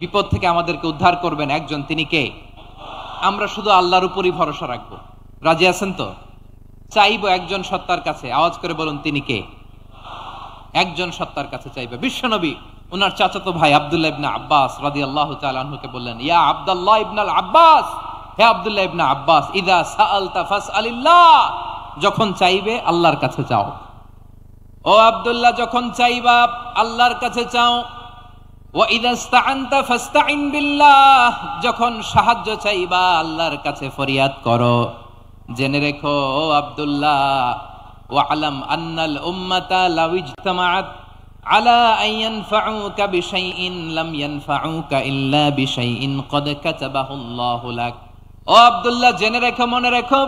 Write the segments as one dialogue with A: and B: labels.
A: বিপদ থেকে আমাদেরকে উদ্ধার করবেন একজন, তিনি কে? আমরা শুধু আল্লাহর উপরই ভরসা রাখবো। রাজি আছেন তো? চাইবো একজন সত্তার কাছে, আওয়াজ করে বলুন তিনি কে? একজন সত্তার কাছে চাইবে। বিশ্বনবী ওনার চাচাতো ভাই আব্দুল্লাহ ইবনে আব্বাস রাদিয়াল্লাহু তাআলা আনহুকে বললেন, ইয়া আব্দুল্লাহ ইবনুল আব্বাস, হে আব্দুল্লাহ ইবনে আব্বাস, ইযা সাআলতা ফাসআলিল্লাহ, যখন চাইবে আল্লাহর কাছে চাও। ও আব্দুল্লাহ, যখন চাইবা আল্লাহর কাছে চাও। ওয়া ইযা ইসতাআনতা ফাসতাইন বিল্লাহ, যখন সাহায্য চাইবা আল্লাহর কাছে ফরিয়াদ করো। জেনে রেখো ও আব্দুল্লাহ, ওয়া'লাম আন্নাল উম্মাতা লাউ ইজতামাআত আলা আন ইয়ানফাউকা বিশাইইন লাম ইয়ানফাউকা ইল্লা বিশাইইন ক্বাদ কাতাবাহুল্লাহু লাক। ও আব্দুল্লাহ, জেনে রেখো, মনে রেখো,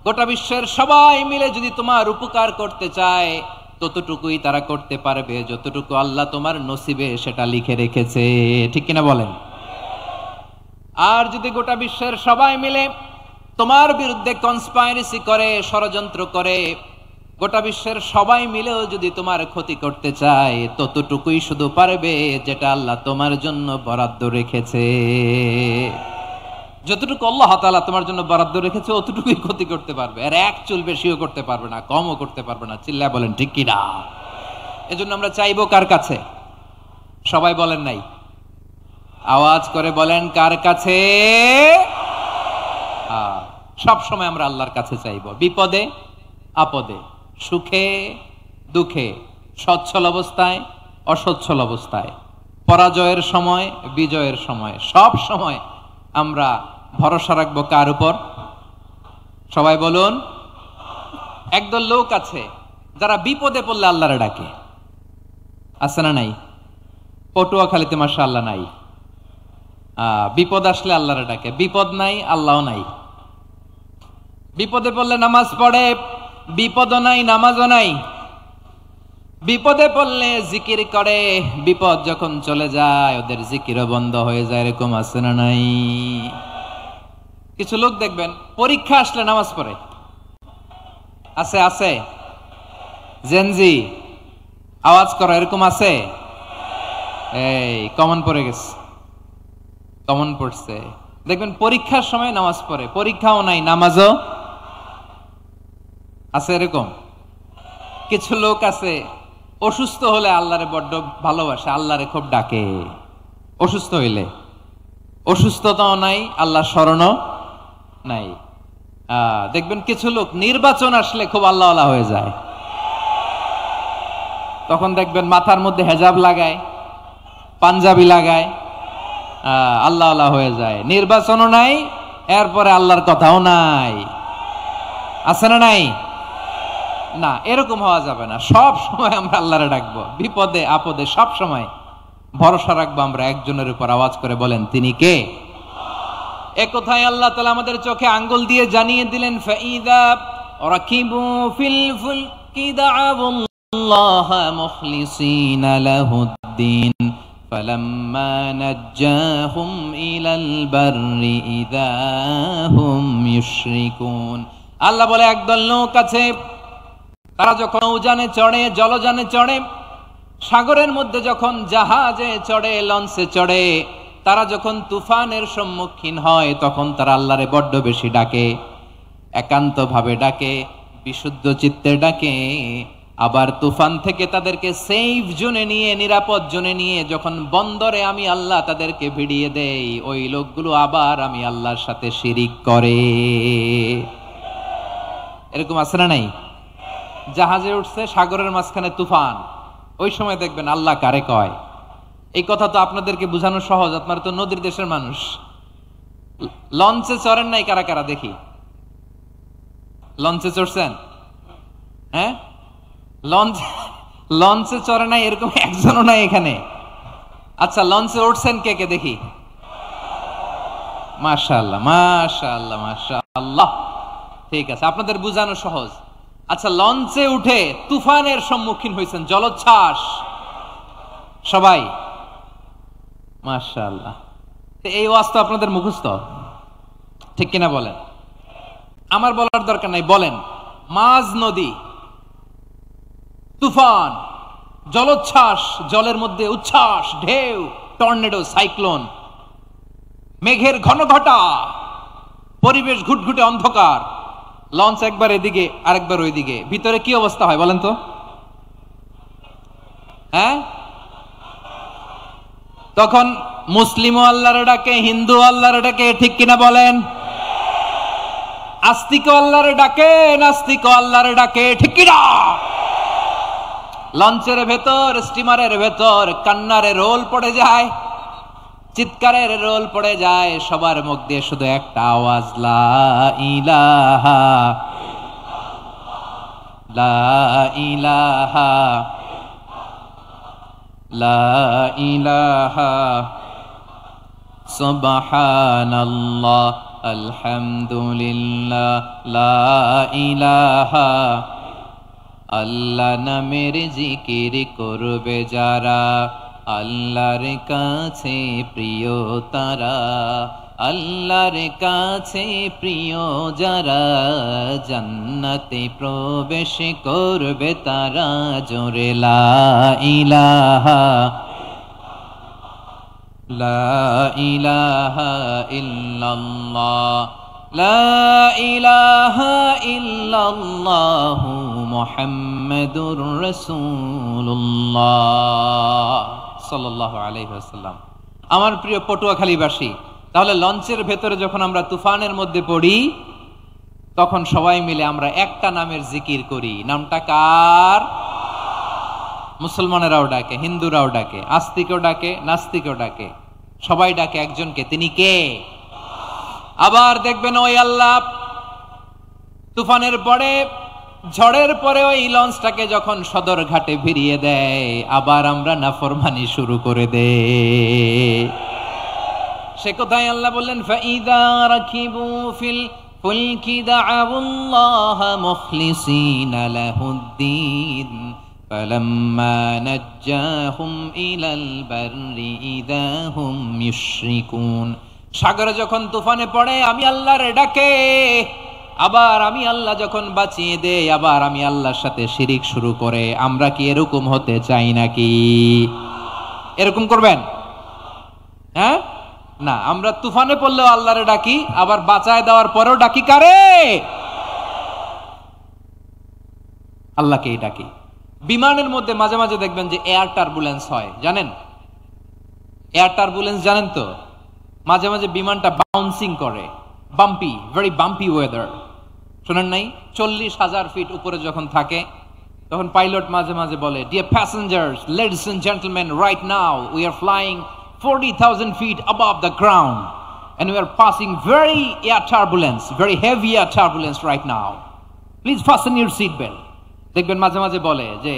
A: গোটা বিশ্বের সবাই মিলে যদি তোমার উপকার করতে চায় ততটুকুই তারা করতে পারবে যতটুকু আল্লাহ তোমার নসিবে সেটা লিখে রেখেছে। ঠিক কিনা বলেন? আর যদি গোটা বিশ্বের সবাই মিলে তোমার বিরুদ্ধে কনস্পাইরেসি করে, ষড়যন্ত্র করে, গোটা বিশ্বের সবাই মিলেও যদি তোমার ক্ষতি করতে চায় ততটুকুই শুধু পারবে যেটা আল্লাহ তোমার জন্য বরাদ্দ রেখেছে। যতটুকু আল্লাহ তাআলা তোমার জন্য বরাদ্দ রেখেছে অতটুকুই ক্ষতি করতে পারবে, আর এক চুল বেশিও করতে পারবে না, কমও করতে পারবে না। চিল্লায় বলেন ঠিক কি না? এজন্য আমরা চাইবো কার কাছে? সবাই বলেন নাই, আওয়াজ করে বলেন কার কাছে? সব সময় আমরা আল্লাহর কাছে চাইবো, বিপদে আপদে, সুখে দুঃখে, সচ্ছল অবস্থায় অসচ্ছল অবস্থায়, পরাজয়ের সময় বিজয়ের সময়, সব সময় আমরা ভরসা রাখবো কার উপর? সবাই বলুন। একদল লোক আছে যারা বিপদে পড়লে আল্লাহরে ডাকে, আছে না নাই? পটুয়াখালীতে মাশাআল্লাহ নাই। বিপদ আসলে আল্লাহরে ডাকে, বিপদ নাই আল্লাহও নাই। বিপদে পড়লে নামাজ পড়ে, বিপদও নাই নামাজও নাই। বিপদে পড়লে জিকির করে, বিপদ যখন চলে যায় ওদের জিকিরও বন্ধ হয়ে যায়। এরকম আছে না নাই? কিছু লোক দেখবেন পরীক্ষা আসলে নামাজ পড়ে, আছে আছে? জেনজি আওয়াজ করো, এরকম আছে? এই কমন পড়ে গেছে, কমন পড়ছে। দেখবেন পরীক্ষার সময় নামাজ পড়ে, পরীক্ষাও নাই নামাজও আছে। এরকম কিছু লোক আছে অসুস্থ হলে আল্লাহরে বড্ড ভালোবাসে, আল্লাহরে খুব ডাকে। অসুস্থ হইলে অসুস্থতাও নাই, আল্লাহ স্মরণও নাই। দেখবেন কিছু লোক নির্বাচন আসলে খুব আল্লাহওয়ালা হয়ে যায়, তখন দেখবেন মাথার মধ্যে হেজাব লাগায়, পাঞ্জাবি লাগায়, আল্লাহওয়ালা হয়ে যায়। নির্বাচনও নাই, এরপরে আল্লাহর কথাও নাই। আছে না নাই? না, এরকম হওয়া যাবে না। সব সময় আমরা আল্লাহরে ডাকবো, বিপদে আপদে সব সময় ভরসা রাখবো আমরা একজনের উপর। আওয়াজ করে বলেন তিনি কে? এ কথাই আল্লাহ তাআলা আমাদের চোখে আঙ্গুল দিয়ে জানিয়ে দিলেন, ফাইদা রাকিবু ফিল ফুলকি দাআবুল্লাহ মুখলিসিনা লাহুদ্দিন ফালাম্মা নাজ্জাহুম ইলাল বাররি ইযা হুম ইউশরিকুন। আল্লাহ বলে একদল লোক আছে, তারা যখন নৌযানে চড়ে, জলযানে চড়ে, সাগরের মধ্যে যখন জাহাজে চড়ে, লঞ্চে চড়ে, তারা যখন তুফানের সম্মুখীন হয় তখন তারা আল্লাহরে বড্ড বেশি ডাকে, একান্ত ভাবে ডাকে, বিশুদ্ধ চিত্তে ডাকে। আবার তুফান থেকে তাদেরকে সেফ জোনে নিয়ে, নিরাপদ জোনে নিয়ে যখন বন্দরে আমি আল্লাহ তাদেরকে ভিড়িয়ে দেই, ওই লোকগুলো আবার আমি আল্লাহর সাথে শিরিক করে। এরকম আছে না নাই? জাহাজে উঠছে, সাগরের মাঝখানে তুফান, ওই সময় দেখবেন আল্লাহ কারে কয়। এই কথা তো আপনাদেরকে বোঝানো সহজ, আপনারা তো নদীর দেশের মানুষ। লঞ্চে চড়েন নাই কারা কারা? দেখি, লঞ্চে চড়ছেন? হ্যাঁ, লঞ্চে চড়ে নাই এরকম একজনও নাই এখানে। আচ্ছা, লঞ্চে উঠছেন কে কে? দেখি। মাশাআল্লাহ মাশাআল্লাহ মাশাআল্লাহ। ঠিক আছে, আপনাদের বোঝানো সহজ। আচ্ছা, লঞ্চে উঠে তুফানের সম্মুখীন হয়েছেন, জলোচ্ছ্বাস, সবাই? মাশাআল্লাহ। এই ওয়াজ তো আপনাদের মুখস্থ, ঠিক কিনা বলেন? আমার বলার দরকার নাই, বলেন। মাঝ নদী, তুফান, জলোচ্ছ্বাস, জলের মধ্যে উচ্ছ্বাস, ঢেউ, টর্নেডো, সাইক্লোন, মেঘের ঘন ঘটা, পরিবেশ ঘুটঘুটে অন্ধকার, লঞ্চ একবার এদিকে আরেকবার ওইদিকে, ভিতরে কি অবস্থা হয় বলেন তো? হ্যাঁ, তখন মুসলিমও আল্লাহর ডাকে, হিন্দু আল্লাহর ডাকে, ঠিক কিনা বলেন? আস্তিক আল্লাহর ডাকে, নাস্তিক আল্লাহর ডাকে, ঠিক কিনা? লঞ্চের ভেতর, স্টিমারের ভেতর কান্নারে রোল পড়ে যায়, চিৎকারের রোল পড়ে যায়, সবার মুখ দিয়ে শুধু একটা আওয়াজ, লা ইলাহা লা ইলাহা লা ইলাহা সুবহানাল্লাহ আলহামদুলিল্লাহ লা ইলাহা। আল্লাহ নামের জিকির করবে যারা, আল্লাহর কাছে প্রিয় তারা, আল্লাহর কাছে প্রিয় যারা, জান্নাতে প্রবেশ করবে তারা, জোরে লা ইলাহা লা ইলাহা ইল্লাল্লাহ লা ইলাহা ইল্লাল্লাহু মুহাম্মাদুর রাসূলুল্লাহ সাল্লাল্লাহু আলাইহি ওয়াসাল্লাম। আমার প্রিয় পটুয়াখালীবাসী, তাহলে লঞ্চের ভেতরে যখন আমরা তুফানের মধ্যে পড়ি, তখন সবাই মিলে আমরা একটা নামের জিকির করি। নামটা কার? মুসলমানেরাও ডাকে, হিন্দুরাও ডাকে, আস্তিকও ডাকে, নাস্তিকও ডাকে, সবাই ডাকে একজনকে, তিনি কে? আবার দেখবেন ওই আল্লাহ তুফানের পরে, ঝড়ের পরে ওই লঞ্চটাকে যখন সদর ঘাটে ফিরিয়ে দেয়, আবার আমরা নাফরমানি শুরু করে দেই। সে কোথায় আল্লাহ বললেন, ফাইদা রাকিবু ফিল ফুলকি দাআউল্লাহ মুখলিসিনা লাহুদ্দিন ফালাম্মা নাজ্জাহুম ইলাল বাররি ইযা হুম ইউশরিকুন। সাগরে যখন তুফানে পড়ে আমি আল্লাহর ডাকে, আবার আমি আল্লাহ যখন বাঁচিয়ে দেই, আবার আমি আল্লাহর সাথে শিরিক শুরু করে। আমরা কি এরকম হতে চাই নাকি? এরকম করবেন? হ্যাঁ না, আমরা তুফানে পড়লেও আল্লাহরে ডাকি, আবার বাঁচায় দেওয়ার পরেও ডাকি কারে? আল্লাহকেই ডাকি। বিমানের মধ্যে মাঝে মাঝে দেখবেন যে এয়ার টার্বুলেন্স হয়, জানেন? এয়ার টার্বুলেন্স জানেন তো? মাঝে মাঝে বিমানটা বাউন্সিং করে, বাম্পি, ভেরি বাম্পি ওয়েদার। শোনেন নাই? 40,000 ফিট উপরে যখন থাকে, তখন পাইলট মাঝে মাঝে বলে, dear passengers, ladies and gentleman, right now we are flying 40,000 feet above the ground and we are passing very air turbulence, very heavy air turbulence right now. Please fasten your seat belt. দেখবেন মাঝে মাঝে বলে যে,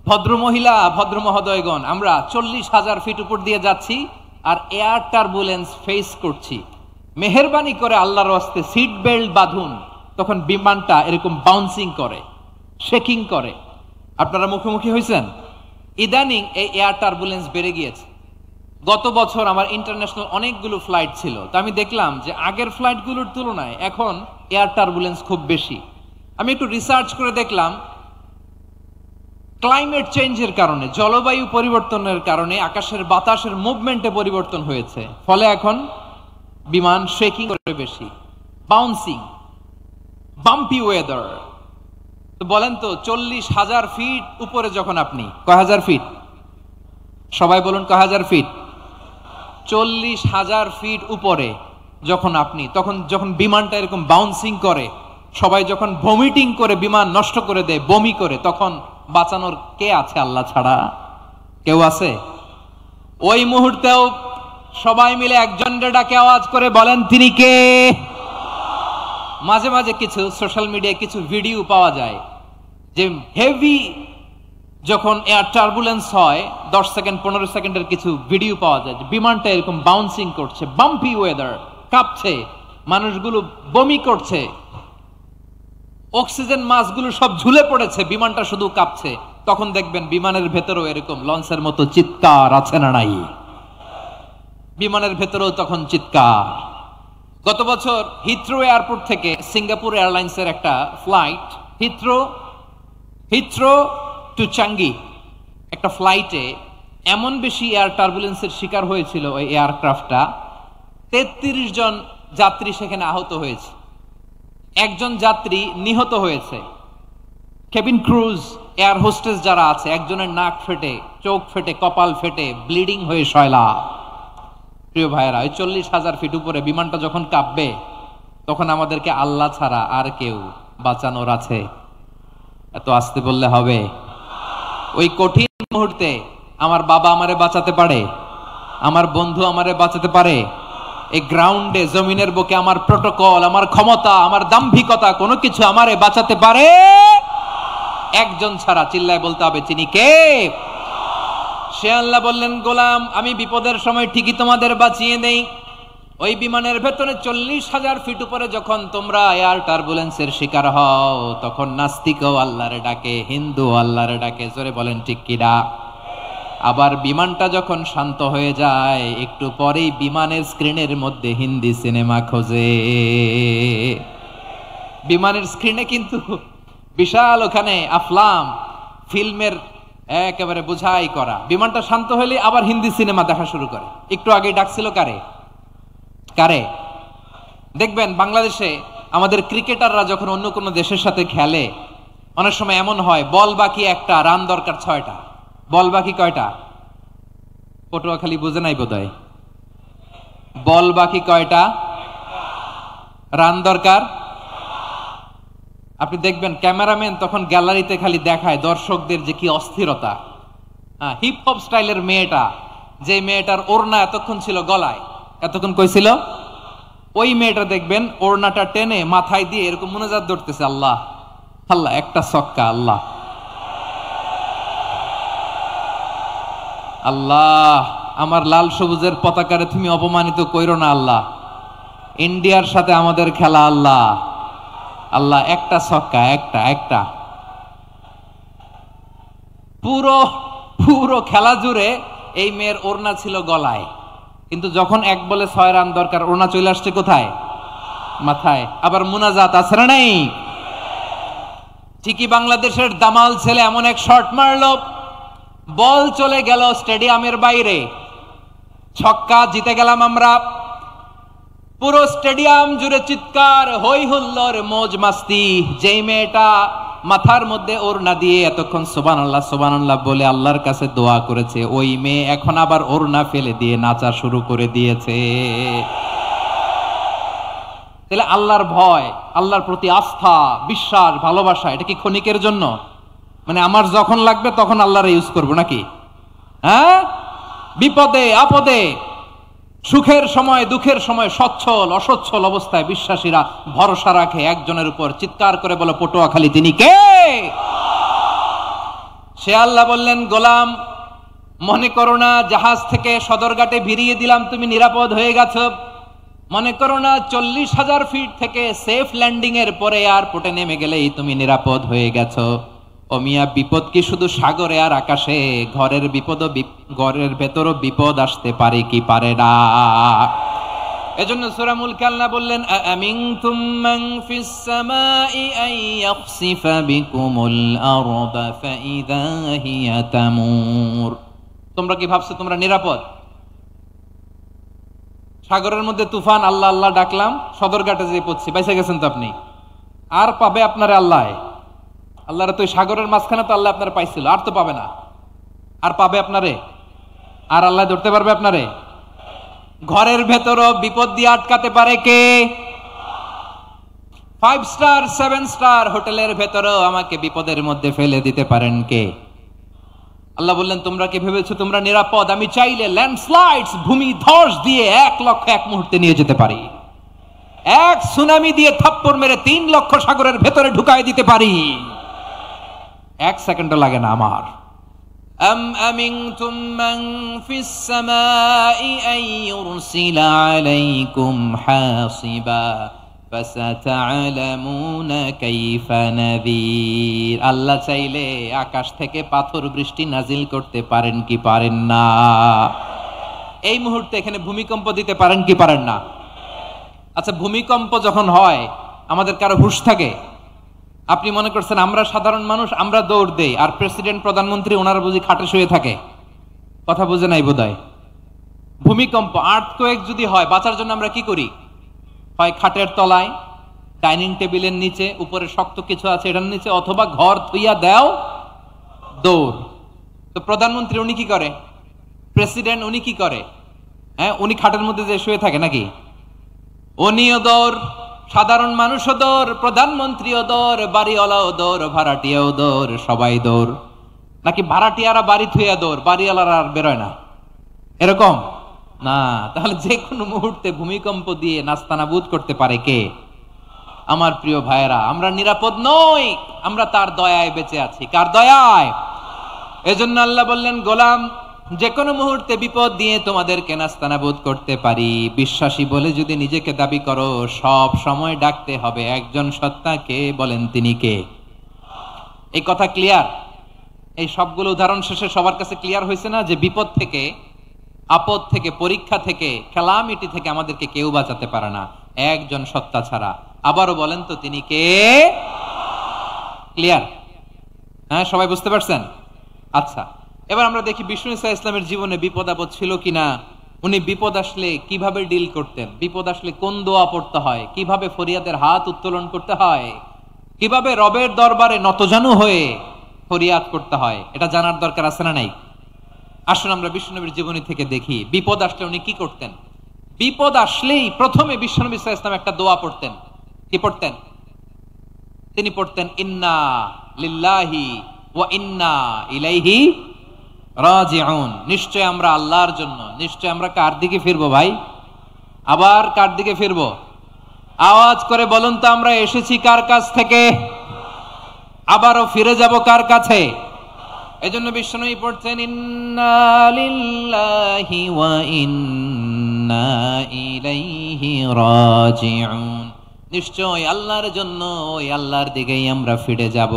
A: ভদ্র মহিলা, ভদ্র মহোদয়গণ, আমরা 40,000 ফিট উপর দিয়ে যাচ্ছি আর এয়ার টার্বুলেন্স ফেস করছি, মেহেরবানি করে আল্লাহর ওয়াস্তে সিট বেল্ট বাঁধুন। তখন বিমানটা এরকম বাউন্সিং করে, শেকিং করে। আপনারা মুখোমুখি হয়েছেন? ইদানিং এই এয়ার টার্বুলেন্স বেড়ে গিয়েছে। গত বছর আমার ইন্টারন্যাশনাল অনেকগুলো ফ্লাইট ছিল, তো আমি দেখলাম যে আগের ফ্লাইটগুলোর তুলনায় এখন এয়ার টার্বুলেন্স খুব বেশি। আমি একটু রিসার্চ করে দেখলাম, ক্লাইমেট চেঞ্জের কারণে, জলবায়ু পরিবর্তনের কারণে আকাশের বাতাসের মুভমেন্টে পরিবর্তন হয়েছে, ফলে এখন বিমান শেকিং করে বেশি, বাউন্সিং, বাম্পি ওয়েদার। তো বলেন তো, 40,000 ফিট উপরে যখন আপনি, কয় হাজার ফিট? সবাই বলুন, কয় হাজার ফিট? 40,000 ফিট উপরে যখন আপনি, তখন যখন বিমানটা এরকম বাউন্সিং করে, সবাই যখন ভমিটিং করে বিমান নষ্ট করে দেয়, বমি করে, তখন বাঁচানোর কে আছে আল্লাহ ছাড়া? কেউ আছে? ওই মুহূর্তেও সবাই মিলে একজনের ডাকে আওয়াজ করে বলেন, তিনি কে? মাঝে মাঝে কিছু সোশ্যাল মিডিয়ায় কিছু ভিডিও পাওয়া যায় যে হেভি যখন এয়ার টার্বুলেন্স হয়, 10 সেকেন্ড 15 সেকেন্ডের কিছু ভিডিও পাওয়া যায় যে বিমানটা এরকম বাউন্সিং করছে, বাম্পি ওয়েদার, কাঁপছে, মানুষগুলো বমি করছে, অক্সিজেন মাসগুলো সব ঝুলে পড়েছে, বিমানটা শুধু কাঁপছে। তখন দেখবেন বিমানের ভেতরেও এরকম লঞ্চের মতো চিৎকার আছে না নাই? বিমানের ভেতরেও তখন চিৎকার। গত বছর হিথ্রো এয়ারপোর্ট থেকে সিঙ্গাপুর এয়ারলাইন্সের একটা ফ্লাইট, হিথ্রো টু চাঙ্গি, একটা ফ্লাইটে এমন বেশি এয়ার টার্বুলেন্সের শিকার হয়েছিল ওই এয়ারক্রাফটটা, 33 জন যাত্রী সেখানে আহত হয়েছে, একজন যাত্রী নিহত হয়েছে। কেবিন ক্রুজ, এয়ার হোস্টেস যারা আছে, একজনের নাক ফেটে, চোখ ফেটে, কপাল ফেটে, ব্লিডিং হয়ে শয়লা। প্রিয় ভাইয়েরা, ওই 40,000 ফিট উপরে বিমানটা যখন কাঁপবে, তখন আমাদেরকে আল্লাহ ছাড়া আর কেউ বাঁচানোর আছে? এত আসতে বললে হবে? ওই কঠিন মুহূর্তে আমার বাবা আমারে বাঁচাতে পারে, আমার বন্ধু আমারে বাঁচাতে পারে। এই গ্রাউন্ডে, জমিনের বুকে আমার প্রোটোকল, আমার ক্ষমতা, আমার দাম্ভিকতা, কোনো কিছু আমারে বাঁচাতে পারে একজন ছাড়া। চিল্লায় বলতে হবে, চিনি কে? সে আল্লাহ বললেন, গোলাম আমি বিপদের সময় ঠিকই তোমাদের বাঁচিয়ে দেই। ওই বিমানের ভেতরে 40,000 ফিট উপরে যখন তোমরা এয়ার টার্বুলেন্সের শিকার হও, তখন নাস্তিকও আল্লাহরে ডাকে, হিন্দু আল্লাহরে ডাকে। জোরে বলেন ঠিক কিনা? আবার বিমানটা যখন শান্ত হয়ে যায়, একটু পরেই বিমানের স্ক্রিনের মধ্যে হিন্দি সিনেমা খোঁজে। বিমানের স্ক্রিনে কিন্তু বিশাল ওখানে আফলাম ফিল্মের একেবারে বোঝাই করা। বিমানটা শান্ত হলে আবার হিন্দি সিনেমা দেখা শুরু করে। একটু আগে ডাকছিল কারে? কারে? দেখবেন বাংলাদেশে আমাদের ক্রিকেটাররা যখন অন্য কোনো দেশের সাথে খেলে, অনেক সময় এমন হয় বল বাকি একটা, রান দরকার 6টা। বল বাকি কয়টা? পটুয়াখালী বুঝে নাই বোধহয়। বল বাকি কয়টা? রান দরকার। আপনি দেখবেন ক্যামেরাম্যান তখন গ্যালারিতে খালি দেখায় দর্শকদের যে কি অস্থিরতা। হিপ হপ স্টাইলের মেয়েটা, যে মেয়েটার ওড়না এতক্ষণ ছিল গলায়, এতক্ষণ কই ছিল, ওই মেয়েটা দেখবেন ওড়নাটা টেনে মাথায় দিয়ে এরকম মুনাজাত ধরতেছে, আল্লাহ আল্লাহ, একটা ছক্কা, আল্লাহ আল্লাহ, আমার লাল সবুজের পতাকারে তুমি অপমানিত কইরো না আল্লাহ, ইন্ডিয়ার সাথে আমাদের খেলা, আল্লাহ আল্লাহ, একটা ছক্কা, একটা একটা। পুরো পুরো খেলা জুড়ে এই মেয়ের ওড়না ছিল গলায়, কিন্তু যখন 1 বলে 6 রান দরকার, ওড়না চলে আসছে কোথায়? মাথায়। আবার মুনাজাত আছে না নেই? ঠিকই বাংলাদেশের দামাল ছেলে এমন এক শট মারলো, বল চলে গেল স্টেডিয়ামের বাইরে, ছক্কা, জিতে গেলাম আমরা। পুরো স্টেডিয়াম জুড়ে চিৎকার, হই হুল্লোড়, মৌজ মাস্তি। যেই মেয়েটা মাথার মধ্যে ওড়না দিয়ে এতক্ষণ সুবহানাল্লাহ সুবহানাল্লাহ বলে আল্লাহর কাছে দোয়া করেছে, ওই মেয়ে এখন আবার ওড়না ফেলে দিয়ে নাচা শুরু করে দিয়েছে। তাহলে আল্লাহর ভয়, আল্লাহর প্রতি আস্থা, বিশ্বাস, ভালোবাসা, এটা কি ক্ষণিকের জন্য? মানে আমার যখন লাগবে তখন আল্লাহর ইউজ করবো নাকি? হ্যাঁ, বিপদে আপদে, সুখের সময় দুঃখের সময়, সচ্ছল অসচ্ছল অবস্থায় বিশ্বাসীরা ভরসা রাখে একজনের উপর। চিৎকার করে বলো, পটুয়াখালী তিনি কে? সে আল্লাহ বললেন, গোলাম মনে করো না জাহাজ থেকে সদরঘাটে ভিড়িয়ে দিলাম তুমি নিরাপদ হয়ে গেছো, মনে করো না 40,000 ফিট থেকে সেফ ল্যান্ডিং এর পরে এয়ারপোর্টে নেমে গেলেই তুমি নিরাপদ হয়ে গেছো। ও মিয়া, বিপদ কি শুধু সাগরে আর আকাশে? ঘরের বিপদও, ঘরের ভেতরও বিপদ আসতে পারে কি পারে না? এজন্য সূরা মুলক আল্লাহ বললেন, আমিনতুম মান ফিস সামাই আন ইয়াখসিফা বিকুমুল আরদা ফাইদা হিয়া তামুর। তোমরা কি ভাবছো তোমরা নিরাপদ? সাগরের মধ্যে তুফান, আল্লাহ আল্লাহ ডাকলাম, সদরঘাটে যেয়ে পড়ছি, বাইসে গেছেন তো আপনি। আর পাবে আপনারে আল্লাহ? আল্লাহর তো সাগরের মাঝখানে তো আল্লাহ আপনার পাইছিল, আর তো পাবে না। আর পাবে আপনারে? আর আল্লাহ ধরতে পারবে আপনারে? ঘরের ভেতরও বিপদ দিয়ে আটকাতে পারে কে? 5 স্টার 7 স্টার হোটেলের ভেতরেও আমাকে বিপদের মধ্যে ফেলে দিতে পারেন কে? আল্লাহ বললেন, তোমরা কি ভেবেছো তোমরা নিরাপদ? আমি চাইলে ল্যান্ডস্লাইডস, ভূমি ধস দিয়ে 1 লক্ষ এক মুহূর্তে নিয়ে যেতে পারি। এক সুনামি দিয়ে থাপ্পড় মেরে 3 লক্ষ সাগরের ভেতরে ঢুকাই দিতে পারি, 1 সেকেন্ডও লাগে না আমার। আম আমিনতুম মান ফিস সামাই আন ইউরসিলা আলাইকুম হাসিবা ফাসাতা'লামুনা কাইফা নাযীর। আল্লাহ চাইলে আকাশ থেকে পাথর বৃষ্টি নাজিল করতে পারেন কি পারেন না? এই মুহূর্তে এখানে ভূমিকম্প দিতে পারেন কি পারেন না? আচ্ছা, ভূমিকম্প যখন হয় আমাদের কারো হুঁশ থাকে? আপনি মনে করছেন আমরা সাধারণ মানুষ, আমরা দৌড় দেই, আর প্রেসিডেন্ট প্রধানমন্ত্রী ওনারা বুঝি খাটে শুয়ে থাকে? কথা বুঝে নাই বোধহয়। ভূমিকম্প, আর্থকোয়েক যদি হয়, বাঁচার জন্য আমরা কি করি? হয় খাটের তলায়, ডাইনিং টেবিলের নিচে, উপরে শক্ত কিছু আছে এটার নিচে, অথবা ঘর থুইয়া দেও দৌড়। তো প্রধানমন্ত্রী উনি কি করে? প্রেসিডেন্ট উনি কি করে? হ্যাঁ, উনি খাটের মধ্যে যে শুয়ে থাকে নাকি? উনিও দৌড়, সাধারণ মানুষও দৌড়, প্রধানমন্ত্রীও দৌড়, বাড়িওয়ালাও দৌড়, ভাড়াটিয়াও দৌড়, সবাই দৌড়। নাকি ভাড়াটিয়ারা বাড়ি থুইয়া দৌড়, বাড়িওয়ালারা আর বেরোয় না? এরকম না। তাহলে যে কোনো মুহূর্তে ভূমিকম্প দিয়ে নাস্তানাবুদ করতে পারে কে? আমার প্রিয় ভাইয়েরা, আমরা নিরাপদ নই, আমরা তার দয়ায় বেঁচে আছি। কার দয়ায়? এজন্য আল্লাহ বললেন, গোলাম, যে কোনো মুহূর্তে বিপদ দিয়ে তোমাদেরকে নাস্তানাবুদ করতে পারি। বিশ্বাসী বলে যদি নিজেকে দাবি করো, সব সময় ডাকতে হবে একজন সত্তাকে। বলেন তিনি কে? এই কথা ক্লিয়ার? এই সবগুলো উদাহরণ শেষে সবার কাছে ক্লিয়ার হয়েছে না যে বিপদ থেকে, আপদ থেকে, পরীক্ষা থেকে, ক্যালামিটি থেকে আমাদেরকে কেউ বাঁচাতে পারে না একজন সত্তা ছাড়া। আবারও বলেন তো তিনি কে? ক্লিয়ার? হ্যাঁ, সবাই বুঝতে পারছেন? আচ্ছা, এবার আমরা দেখি বিষ্ণু ঈসা ইসলামের জীবনে বিপদ আপদ ছিল কিনা। উনি বিপদ আসলে কিভাবে ডিল করতেন, বিপদ আসলে কোন দোয়া পড়তে হয়, কিভাবে ফরিয়াদের হাত উত্তোলন করতে হয়, কিভাবে রবের দরবারে নতজানু হয়ে ফরিয়াদ করতে হয়, এটা জানার দরকার আছে না নাই? আসুন আমরা বিশ্বনবীর জীবনী থেকে দেখি বিপদ আসলে উনি কি করতেন। বিপদ আসলেই প্রথমে বিশ্বনবী সাল্লাল্লাহু আলাইহি ওয়াসাল্লাম একটা দোয়া পড়তেন। কি পড়তেন? তিনি পড়তেন, ইন্না লিল্লাহি ওয়া ইন্না ইলাইহি রাজিউন। নিশ্চয় আমরা আল্লাহর জন্য, নিশ্চয় আমরা কার দিকে ফিরবো ভাই? আবার কার দিকে ফিরবো? আওয়াজ করে বলুন তো, আমরা এসেছি কার কাছ থেকে, আবারও ফিরে যাব কার কাছে? এজন্য বিশ্বনবী পড়ছেন, ইন্না লিল্লাহি ওয়া ইন্না ইলাইহি রাজিউন। নিশ্চয় আল্লাহর জন্য, ওই আল্লাহর দিকেই আমরা ফিরে যাব।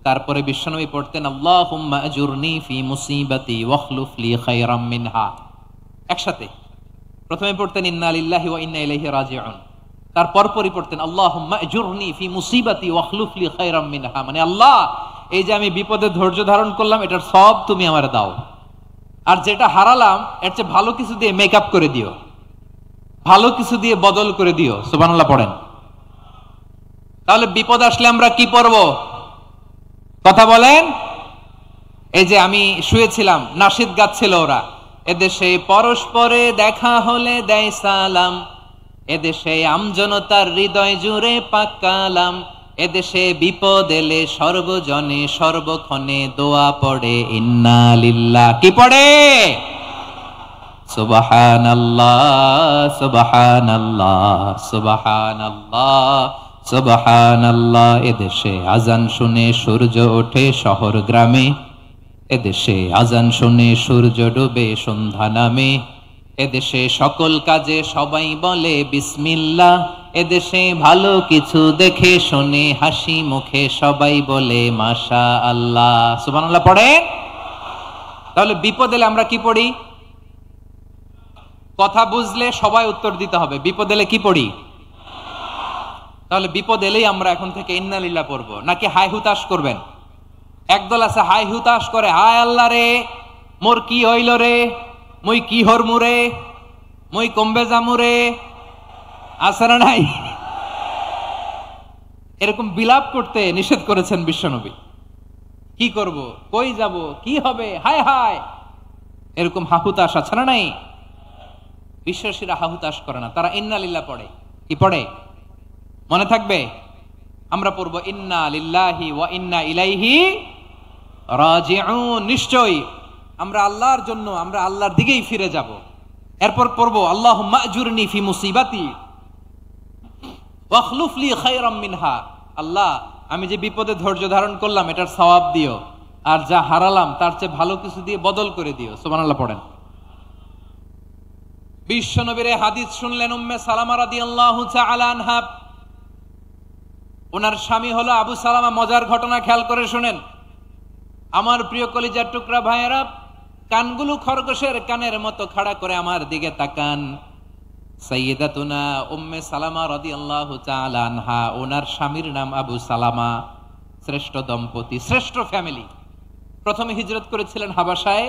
A: তারপরে বিশ্বনবী পড়তেন, আল্লাহুম্মা আজুরনি ফি মুসিবাতি ওয়াখলুফ লি খায়রাম মিনহা। একসাথে প্রথমে পড়তেন ইন্না লিল্লাহি ওয়া ইন্না ইলাইহি রাজিউন, তারপর পড়তেন আল্লাহুম্মা আজুরনি ফি মুসিবাতি ওয়াখলুফ লি খায়রাম মিনহা। মানে আল্লাহ, এই যে আমি বিপদে ধৈর্য ধারণ করলাম, এটার সব তুমি আমারে দাও, আর যেটা হারালাম এর চেয়ে ভালো কিছু দিয়ে মেকআপ করে দিও, ভালো কিছু দিয়ে বদল করে দিও। সুবহানাল্লাহ পড়েন। তাহলে বিপদ আসলে আমরা কি পড়ব? কথা বলেন। এই যে আমি শুয়েছিলাম, নাশিদ গাচ্ছিল ওরা, এদেশে পরস্পরে দেখা হলে দেয় সালাম, এদেশে আমজনতার হৃদয় জুড়ে পাক কালাম, এদেশে বিপদ এলে সর্বজনে সর্বক্ষণে দোয়া পড়ে ইন্না লিল্লাহ। কি পড়ে? সুবহানাল্লাহ সুবহানাল্লাহ সুবহানাল্লাহ সুবহানাল্লাহ। এদেশে আজান শুনে সূর্য ওঠে শহর গ্রামে, এদেশে আজান শুনে সূর্য ডুবে সন্ধ্যা নামে, এদেশে সকল কাজে সবাই বলে বিসমিল্লাহ, এদেশে ভালো কিছু দেখে শুনে হাসি মুখে সবাই বলে মাশা আল্লাহ। সুবহানাল্লাহ পড়ে। তাহলে বিপদ এলে আমরা কি পড়ি? কথা বুঝলে সবাই উত্তর দিতে হবে, বিপদ এলে কি পড়ি? তাহলে বিপদ এলেই আমরা এখন থেকে ইন্না লিল্লাহ পড়বো, নাকি হাই হুতাশ করবেন? একদল আছে হাই হুতাশ করে, হায় আল্লাহ রে, মোর কি হইল রে, মুই কি হরমু রে, মুই কমবে জামু রে, আছে না নাই? এরকম বিলাপ করতে নিষেধ করেছেন বিশ্বনবী। কি করব, কই যাব, কি হবে, হায় হায়, এরকম হাহুতাশ আছে না নাই? বিশ্বাসীরা হাহুতাশ করে না, তারা ইন্না লিল্লাহ পড়ে। কি পড়ে মনে থাকবে? আমরা পড়বো ইন্না লিল্লাহি ওয়া ইন্না ইলাইহি রাজিউন। নিশ্চয়ই আমরা আল্লাহর জন্য, আমরা আল্লাহর দিকেই ফিরে যাব। এরপর পড়বো আল্লাহুম্মা আজুরনি ফি মুসিবাতি ওয়াখলুফ লি খায়রাম মিনহা। আল্লাহ, আমি যে বিপদে ধৈর্য ধারণ করলাম এটার সওয়াব দিও, আর যা হারালাম তার চেয়ে ভালো কিছু দিয়ে বদল করে দিও। সুবহানাল্লাহ পড়েন। বিশ্বনবীর হাদিস শুনলেন উম্মে সালামা রাদিয়াল্লাহু তাআলা আনহা। ওনার স্বামী হলো আবু সালামা। মজার ঘটনা খেয়াল করে শুনেন আমার প্রিয় কলিজার টুকরা ভাইয়েরা। কানগুলো খরগোশের কানের মতো খাড়া করে আমার দিকে তাকান। সাইয়্যিদাতুনা উম্মে সালামা রাদিয়াল্লাহু তাআলা আনহা, ওনার স্বামীর নাম আবু সালামা। শ্রেষ্ঠ দম্পতি, শ্রেষ্ঠ ফ্যামিলি। প্রথমে হিজরত করেছিলেন হাবাসায়,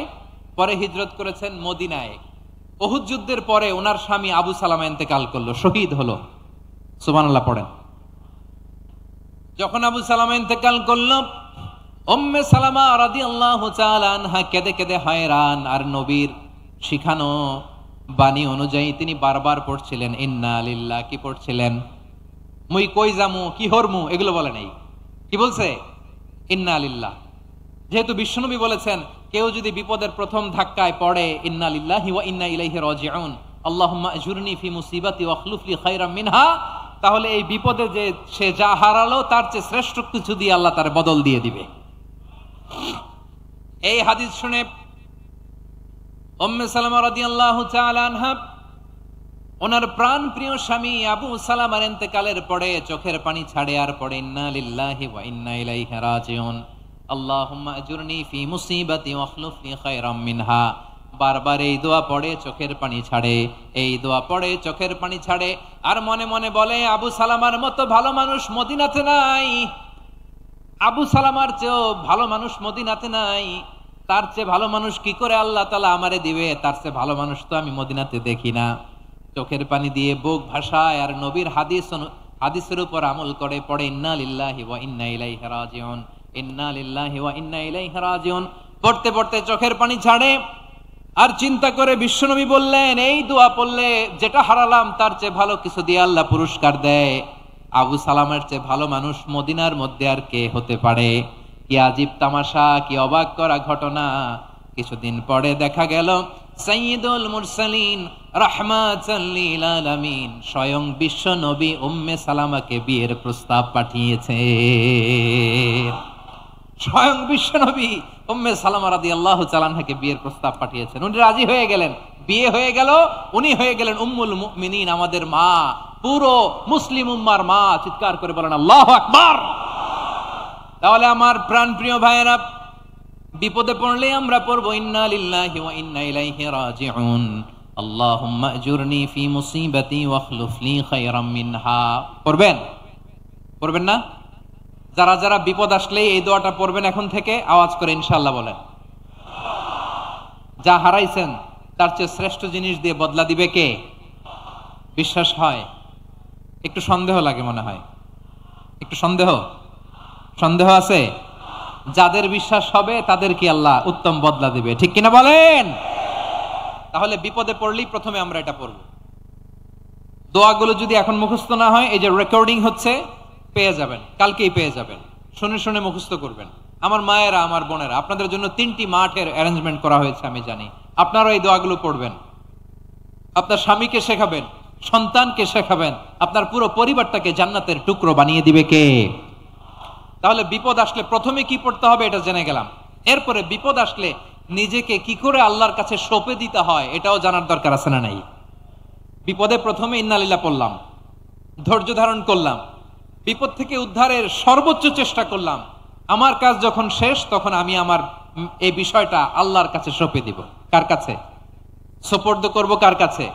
A: পরে হিজরত করেছেন মদিনায়। উহুদ যুদ্ধের পরে ওনার স্বামী আবু সালামা ইন্তেকাল করলো, শহীদ হলো। সুবহানাল্লাহ পড়েন। যখন আবু সালামা ইন্তেকাল করলো, উম্মে সালামা রাদিয়াল্লাহু তাআলা আনহা কেঁদে কেঁদে হয়রান। আর নবীর শিখানো বাণী অনুযায়ী তিনি বারবার পড়ছিলেন ইন্না লিল্লাহ। কি পড়ছিলেন? মুই কই যামু, কি হরমু, এগুলো বলে নাই। কি বলছে? ইন্না লিল্লাহ। যেহেতু বিশ্বনবী বলেছেন কেউ যদি বিপদের প্রথম ধাক্কায় পড়ে ইন্না লিল্লাহি ওয়া ইন্না ইলাইহি রাজিউন, আল্লাহুম্মা আজুরনি ফি মুসিবাতি ওয়া আখলুফ লি খায়রাম মিনহা, তাহলে এই বিপদে যে সে যা হারালো তার চেয়ে শ্রেষ্ঠ কিছু দিয়ে আল্লাহ তার বদল দিয়ে দিবে। এই হাদিস শুনে উম্মে সালামা রাদিয়াল্লাহু তাআলা আনহা ওনার প্রাণ প্রিয় স্বামী আবু সালামার ইন্তেকালের পরে চোখের পানি ছাড়ে আর পড়ে ইন্না লিল্লাহি ওয়া ইন্না ইলাইহি রাজিউন, আল্লাহুম্মা আজুরনি ফি মুসিবাতি ওয়া আখলুফ লি খায়রাম মিনহা। বারবার এই দোয়া পড়ে চোখের পানি ছাড়ে, এই দোয়া পড়ে চোখের পানি ছাড়ে। আর মনে মনে বলে আবু সালামার মতো ভালো মানুষ মদিনাতে নাই, আবু সালামার চেয়েও ভালো মানুষ মদিনাতে নাই। তার চেয়ে ভালো মানুষ কি করে আল্লাহ তাআলা আমারে দিবে? তার চেয়ে ভালো মানুষ তো আমি মদিনাতে দেখি না। চোখের পানি দিয়ে বুক ভাসায় আর নবীর হাদিসের উপর আমল করে পড়ে ইন্না লিল্লাহি ওয়া ইন্না ইলাইহি রাজিউন, ইন্না লিল্লাহি ওয়া ইন্না ইলাইহি রাজিউন। পড়তে পড়তে চোখের পানি ছাড়ে আর চিন্তা করে বিশ্বনবী বললেন এই দোয়া পড়লে যেটা হারালাম তার চেয়ে ভালো কিছু দিয়ে আল্লাহ পুরস্কার দেয়। আবু সালামের চেয়ে ভালো মানুষ মদিনার মধ্যে আর কে হতে পারে? কি আজীব তামাশা, কি অবাক করা ঘটনা। কিছুদিন পরে দেখা গেল সাইয়্যিদুল মুরসালিন রাহমাতাল লিল আলামিন স্বয়ং বিশ্ব নবী উম্মে সালামাকে বিয়ের প্রস্তাব পাঠিয়েছে। স্বয়ং বিশ্ব নবী উম্মে সালামা রাদিয়াল্লাহু তাআলা আনহাকে বিয়ের প্রস্তাব পাঠিয়েছেন। উনি রাজি হয়ে গেলেন, বিয়ে হয়ে গেল। উনি হয়ে গেলেন উম্মুল মুমিনিন, আমাদের মা, পুরো মুসলিম উম্মার মা। চিৎকার করে বলেন আল্লাহু আকবার। তাহলে আমার প্রাণ প্রিয় ভাইয়েরা, বিপদে পড়লে আমরা পড়বো ইন্না লিল্লাহি ওয়া ইন্না ইলাইহি রাজিউন, আল্লাহুম্মা আজুরনি ফি মুসিবাতি ওয়া আখলুফ লি খায়রাম মিনহা। পড়বেন? পড়বেন না? যারা যারা বিপদ আসলে এই দোয়াটা পড়বেন এখন থেকে আওয়াজ করে ইনশাআল্লাহ বলেন। যা হারাইছেন তার চেয়ে শ্রেষ্ঠ জিনিস দিয়ে বদলা দিবে কে? বিশ্বাস হয়? একটু সন্দেহ লাগে মনে হয়, একটু সন্দেহ আছে? যাদের বিশ্বাস হবে তাদের কি আল্লাহ উত্তম বদলা দিবে, ঠিক কিনা বলেন? তাহলে বিপদে পড়লেই প্রথমে আমরা এটা পড়ব। দোয়াগুলো যদি এখন মুখস্থ না হয়, এই যে রেকর্ডিং হচ্ছে, পেয়ে যাবেন, কালকেই পেয়ে যাবেন। শুনে শুনে মুখস্থ করবেন। আমার মায়েরা, আমার বোনেরা, আপনাদের জন্য 3টি মাঠের অ্যারেঞ্জমেন্ট করা হয়েছে, আমি জানি। আপনারা এই দোয়াগুলো পড়বেন, আপনার স্বামীকে শেখাবেন, সন্তানকে শেখাবেন, আপনার পুরো পরিবারটাকে জান্নাতের টুকরো বানিয়ে দিবে কে? তাহলে বিপদ আসলে প্রথমে কি পড়তে হবে এটা জেনে গেলাম। এরপরে বিপদ আসলে নিজেকে কি করে আল্লাহর কাছে সঁপে দিতে হয় এটাও জানার দরকার আছে না নাই? বিপদে প্রথমে ইন্না লিল্লাহ পড়লাম, ধৈর্য ধারণ করলাম, বিপদ থেকে উদ্ধারের সর্বোচ্চ চেষ্টা করলাম। আমার কাজ যখন শেষ তখন আমি আমার এই বিষয়টা আল্লাহর কাছে সঁপে দিব। কার কাছে সোপর্দ করব? কার কাছে?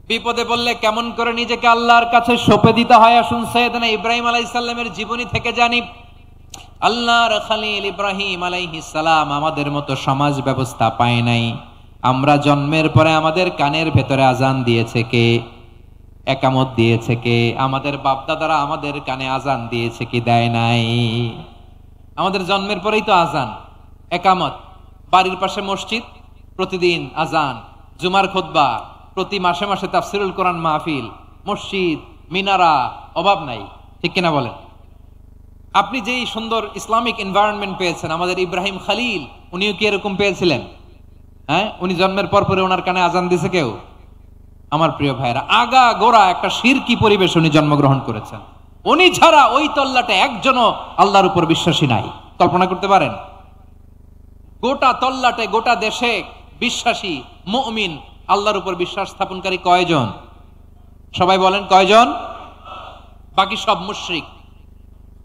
A: বিপদে বললে কেমন করে নিজেকে আল্লাহর কাছে সঁপে দিতে হয় আসুন সাইয়েদনা ইব্রাহিম আলাইহিস সালামের জীবনী থেকে জানি। আল্লাহর খলিল ইব্রাহিম আলাইহিস সালাম আমাদের মতো সমাজ ব্যবস্থা পায় নাই। আমরা জন্মের পরে আমাদের কানের ভেতরে আজান দিয়েছে কে? একামত দিয়েছে কে? আমাদের বাপদাদারা আমাদের কানে আজান দিয়েছে কি? দেয় নাই। আমাদের জন্মের পরেই তো আজান, একামত, বাড়ির পাশে মসজিদ, প্রতিদিন আজান, জুমার খুতবা, প্রতি মাসে মাসে তাফসিরুল কোরআন মাহফিল, মসজিদ, মিনারা, অভাব নাই, ঠিক কিনা বলেন? আপনি যেই সুন্দর ইসলামিক এনভায়রনমেন্ট পেয়েছেন, আমাদের ইব্রাহিম খলিল উনিও কি এরকম পেয়েছিলেন? হ্যাঁ, উনি জন্মের পর পরে ওনার কানে আজান দিছে কেউ? আমার প্রিয় ভাইরা, আগা গোড়া একটা শিরকি পরিবেশ উনি জন্মগ্রহণ করেছেন। উনি ছাড়া ওই তল্লাটে একজনও আল্লাহর উপর বিশ্বাসী নাই। কল্পনা করতে পারেন? গোটা তল্লাটে, গোটা দেশে বিশ্বাসী মুমিন, আল্লাহর উপর বিশ্বাস স্থাপনকারী কয়জন? সবাই বলেন কয়জন? বাকি সব মুশরিক।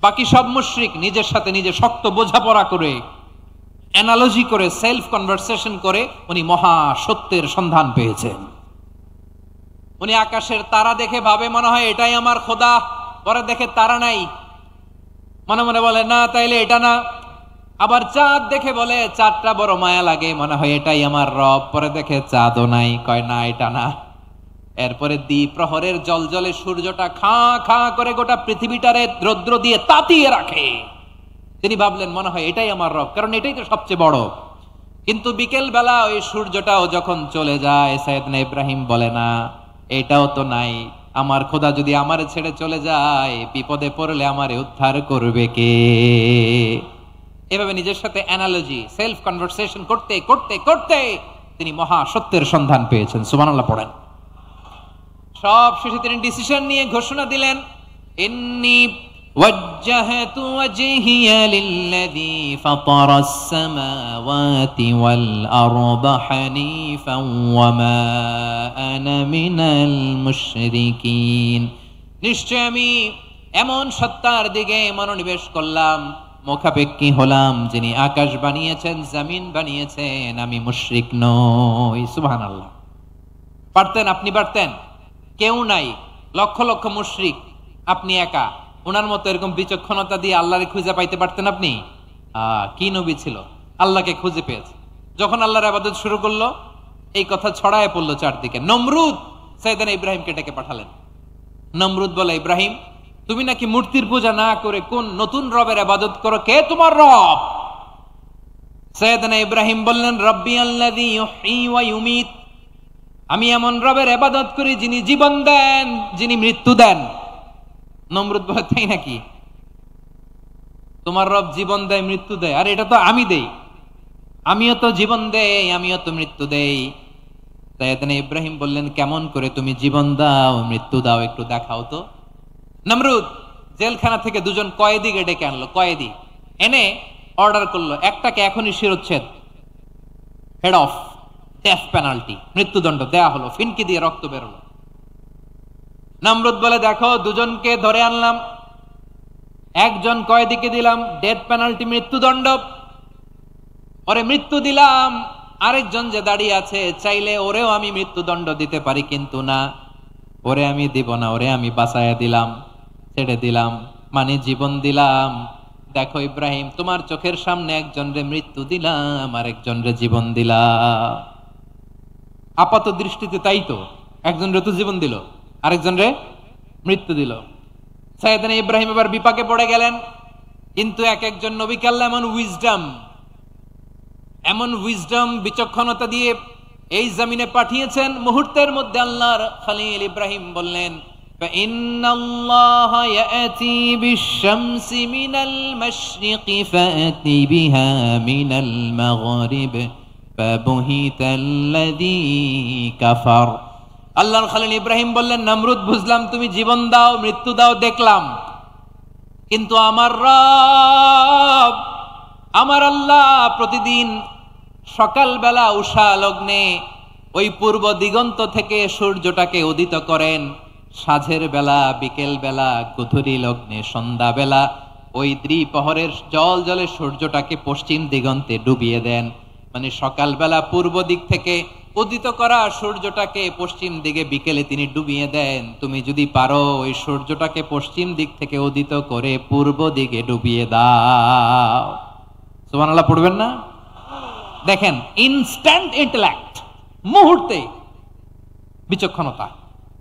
A: বাকি সব মুশরিক নিজের সাথে নিজে শক্ত বোঝাপড়া করে, অ্যানালজি করে, সেলফ কনভারসেশন করে উনি মহা সত্যের সন্ধান পেয়েছেন। উনি আকাশের তারা দেখে ভাবে মনে হয় এটাই আমার খোদা, পরে দেখে তারা নাই, মনে মনে বলে না তাইলে এটা না, আবার চাঁদ দেখে বলে চাঁদটা বড় মায়া লাগে, মনে হয় এটাই আমার রব। পরে দেখে চাঁদও নাই, কয় না এটা না। এরপরে দ্বিপ্রহরের জলজলে সূর্যটা খা খা করে গোটা পৃথিবীটারে রৌদ্র দিয়ে তাতিয়ে রাখে। তিনি ভাবলেন মনে হয় এটাই আমার রব, কারণ এটাই তো সবচেয়ে বড়। কিন্তু বিকেল বেলা ওই সূর্যটাও যখন চলে যায়, সাইয়েদনা ইব্রাহিম বলে না এটাও তো নাই, আমার খোদা যদি আমারে ছেড়ে চলে যায়, বিপদে পড়লে আমারে উদ্ধার করবে কে? এভাবে নিজের সাথে অ্যানালজি, সেলফ কনভারসেশন করতে করতে করতে তিনি মহা সত্যের সন্ধান পেয়েছেন। সুবহানাল্লাহ পড়েন। সব শেষে তিনি ডিসিশন নিয়ে ঘোষণা দিলেন, ইন্নী ওয়াজ্জাহাতু ওয়াজহিয়া লিল্লাযী ফাতারাস সামাওয়াতি ওয়াল আরদা হানিফান ওয়া মা আনা মিনাল মুশরিকিন। নিশ্চয় আমি এমন সত্তার দিকে মনোনিবেশ করলাম, মুখাপেক্ষী হলাম, যিনি আকাশ বানিয়েছেন, জমিন বানিয়েছেন, আমি মুশরিক নই। সুবহানাল্লাহ। পারতেন, আপনি পারতেন? কেউ নাই, লক্ষ লক্ষ মুশরিক, আপনি একা। ওনার মতো এরকম বিচক্ষণতা দিয়ে আল্লাহরে খুঁজে পাইতে পারতেন আপনি? কি নবী ছিল, আল্লাহকে খুঁজে পেয়েছে। যখন আল্লাহর ইবাদত শুরু করলো, এই কথা ছড়ায় পড়লো চারদিকে। নমরুদ সাইয়েদনা ইব্রাহিমকে ডেকে পাঠালেন। নমরুদ বলে, ইব্রাহিম তুমি নাকি মূর্তির পূজা না করে কোন নতুন রবের ইবাদত করো, কে তোমার রব? সাইয়েদনা ইব্রাহিম বললেন, রব্বি আল্লাযী ইউহয়ী ওয়া ইউমীত, আমি এমন রবের ইবাদত করি যিনি জীবন দেন, যিনি মৃত্যু দেন। নমরুদ বলে, তাই নাকি? তোমার রব জীবন দেয়, মৃত্যু দেয়? আর এটা তো আমি দেই, আমিও তো জীবন দেই, আমিও তো মৃত্যু দেই। সাইয়েদনা ইব্রাহিম বললেন, কেমন করে তুমি জীবন দাও, মৃত্যু দাও, একটু দেখাও তো। নমরুদ জেলখানা থেকে দুজন কয়েদিকে ডেকে আনলো। কয়েদি এনে অর্ডার করলো, একটাকে এখনই শিরোচ্ছেদ, হেড অফ, ডেথ পেনাল্টি, মৃত্যুদণ্ড দেয়া হলো। ফিনকি দিয়ে রক্ত বেরোলো। নমরুদ বলে, দেখো দুজনকে ধরে আনলাম, একজন কয়েদিকে দিলাম ডেথ পেনাল্টি, মৃত্যুদণ্ড, ওরে মৃত্যু দিলাম। আরেকজন যে দাঁড়িয়ে আছে, চাইলে ওরেও আমি মৃত্যুদণ্ড দিতে পারি, কিন্তু না, ওরে আমি দিব না, ওরে আমি বাঁচাইয়া দিলাম, ছেড়ে দিলাম, মানে জীবন দিলাম। দেখো ইব্রাহিম, তোমার চোখের সামনে একজন রে মৃত্যু দিলাম, আরেকজন রে জীবন দিলাম। আপাত দৃষ্টিতে তাই তো, একজন রে তো জীবন দিল, আরেকজন রে মৃত্যু দিল। সাইয়েদনা ইব্রাহিম এবার বিপাকে পড়ে গেলেন। কিন্তু এক একজন নবীকে আল্লাহ এমন উইজডম বিচক্ষণতা দিয়ে এই জমিনে পাঠিয়েছেন, মুহূর্তের মধ্যে আল্লাহর খলিল ইব্রাহিম বললেন, ইন্নাল্লাহা ইয়াতি বিশ-শামসি মিনাল মাশরিকি ফাতি বিহা মিনাল মাগরিব ফাবুহিতাল্লাযী কাফার। আল্লাহর খলিল ইব্রাহিম বললেন, নমরুদ বুঝলাম তুমি জীবন দাও, মৃত্যু দাও, দেখলাম, কিন্তু আমার রব, আমার আল্লাহ প্রতিদিন সকালবেলা উষা লগ্নে ওই পূর্ব দিগন্ত থেকে সূর্যটাকে উদিত করেন, সাঁঝের বেলা, বিকেল বেলা, গধূলি লগ্নে, সন্ধ্যা বেলা ওই দ্বিপ্রহরের জল জলে সূর্যটাকে পশ্চিম দিগন্তে ডুবিয়ে দেন। মানে সকালবেলা পূর্ব দিক থেকে উদিত করা সূর্যটাকে পশ্চিম দিকে বিকেলে তিনি ডুবিয়ে দেন। তুমি যদি পারো ওই সূর্যটাকে পশ্চিম দিক থেকে উদিত করে পূর্ব দিকে ডুবিয়ে দাও। সুবহানাল্লাহ পড়বেন না? দেখেন, ইনস্ট্যান্ট ইন্টেলেক্ট, মুহূর্তে বিচক্ষণতা,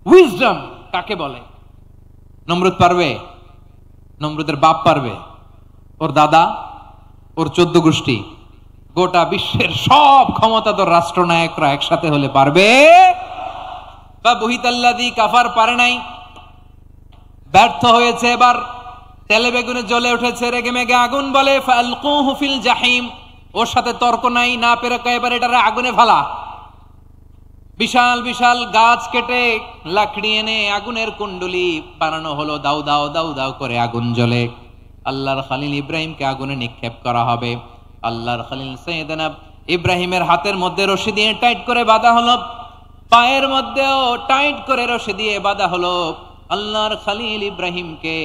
A: উইজডম কাকে বলে? নমরুদ পারবে? নমরুদের বাপ পারবে, ওর দাদা, ওর 14 গোষ্ঠী, গোটা বিশ্বের সব ক্ষমতাধর রাষ্ট্রনায়করা একসাথে হলে পারবে? বা বহিতাল্লাযী কাফার পারে নাই, ব্যর্থ হয়েছে। এবার তেলে বেগুনে জ্বলে উঠেছে, রেগে মেগে আগুন বলে, ফালকুহু ফিল জাহিম, ওর সাথে তর্ক নাই, না পেরে এবার এটারে আগুনে ফেলা। বিশাল বিশাল গাছ কেটে লাকড়ি এনে আগুনের কুণ্ডলি বানানো হলো, দাউ দাউ দাউ দাউ করে আগুন জ্বলে। আল্লাহর খলিল ইব্রাহিমকে আগুনে নিক্ষেপ করা হবে। আল্লাহর খলিল সাইয়েদনা ইব্রাহিমের হাতের মধ্যে রশি দিয়ে টাইট করে বাঁধা হলো, পায়ের মধ্যেও টাইট করে রশি দিয়ে বাঁধা হলো। আল্লাহর খলিল ইব্রাহিমকে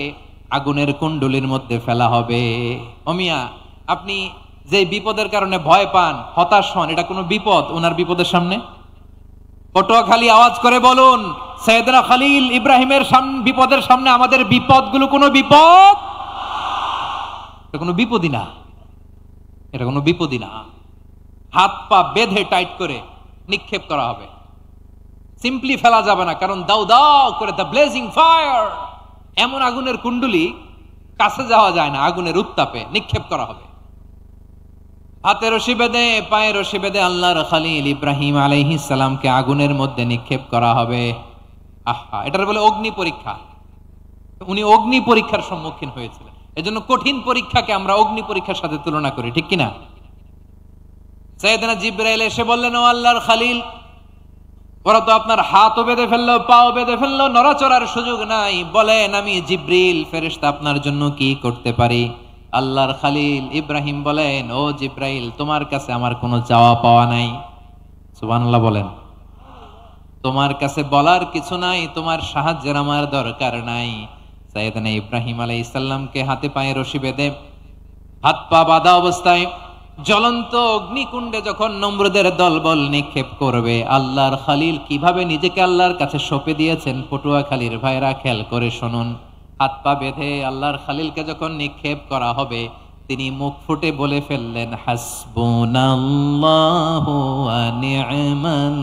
A: আগুনের কুণ্ডলির মধ্যে ফেলা হবে। ওমিয়া, আপনি যে বিপদের কারণে ভয় পান, হতাশ হন, এটা কোনো বিপদ ওনার বিপদের সামনে? পটুয়াখালী আওয়াজ করে বলুন, সাইয়েদনা খলিল ইব্রাহিমের বিপদের সামনে আমাদের বিপদগুলো কোনো বিপদ? এটা কোনো বিপদই না। এটা কোনো বিপদই না। হাত পা বেঁধে টাইট করে নিক্ষেপ করা হবে, সিম্পলি ফেলা যাবে না, কারণ দাও দাও করে দ্য ব্লেজিং ফায়ার, এমন আগুনের কুণ্ডুলি কাছে যাওয়া যায় না, আগুনের উত্তাপে নিক্ষেপ করা হবে। হাতে রশি বেঁধে পায়ে রশি বেঁধে আল্লাহর খলিল ইব্রাহিম আলাইহিস সালামকে আগুনের মধ্যে নিক্ষেপ করা হবে। আহা, এটার বলে অগ্নি পরীক্ষা। উনি অগ্নি পরীক্ষার সম্মুখীন হয়েছিলেন, এজন্য কঠিন পরীক্ষাকে আমরা অগ্নি পরীক্ষার সাথে তুলনা করি, ঠিক কিনা? সাইয়েদনা জিবরাইল এসে বললেন, ও আল্লাহর খলিল, ওরা তো আপনার হাতও বেঁধে ফেললো, পাও বেঁধে ফেললো, নড়াচড়ার সুযোগ নাই, বলেন আমি জিবরিল ফেরেশতা আপনার জন্য কি করতে পারি? আল্লাহর খলিল ইব্রাহিম বলেন, ও জিবরাইল, তোমার কাছে আমার কোনো চাওয়া পাওয়া নাই। সুবহানাল্লাহ বলেন। তোমার কাছে বলার কিছু নাই, তোমার সাহায্যের আমার দরকার নাই। সাইয়েদনা ইব্রাহিম আলাইহিস সালামকে হাতে পায়ে রশি বেঁধে হাত পা বাঁধা অবস্থায় জ্বলন্ত অগ্নিকুণ্ডে যখন নমরুদের দলবল নিক্ষেপ করবে, আল্লাহর খলিল কিভাবে নিজেকে আল্লাহর কাছে সঁপে দিয়েছেন, পটুয়াখালীর ভাইরা খেয়াল করে শুনুন। হাত পা বেঁধে আল্লাহর খলিলকে যখন নিক্ষেপ করা হবে, তিনি মুখ ফুটে বলে ফেললেন, হাসবুনাল্লাহু ওয়া নি'মাল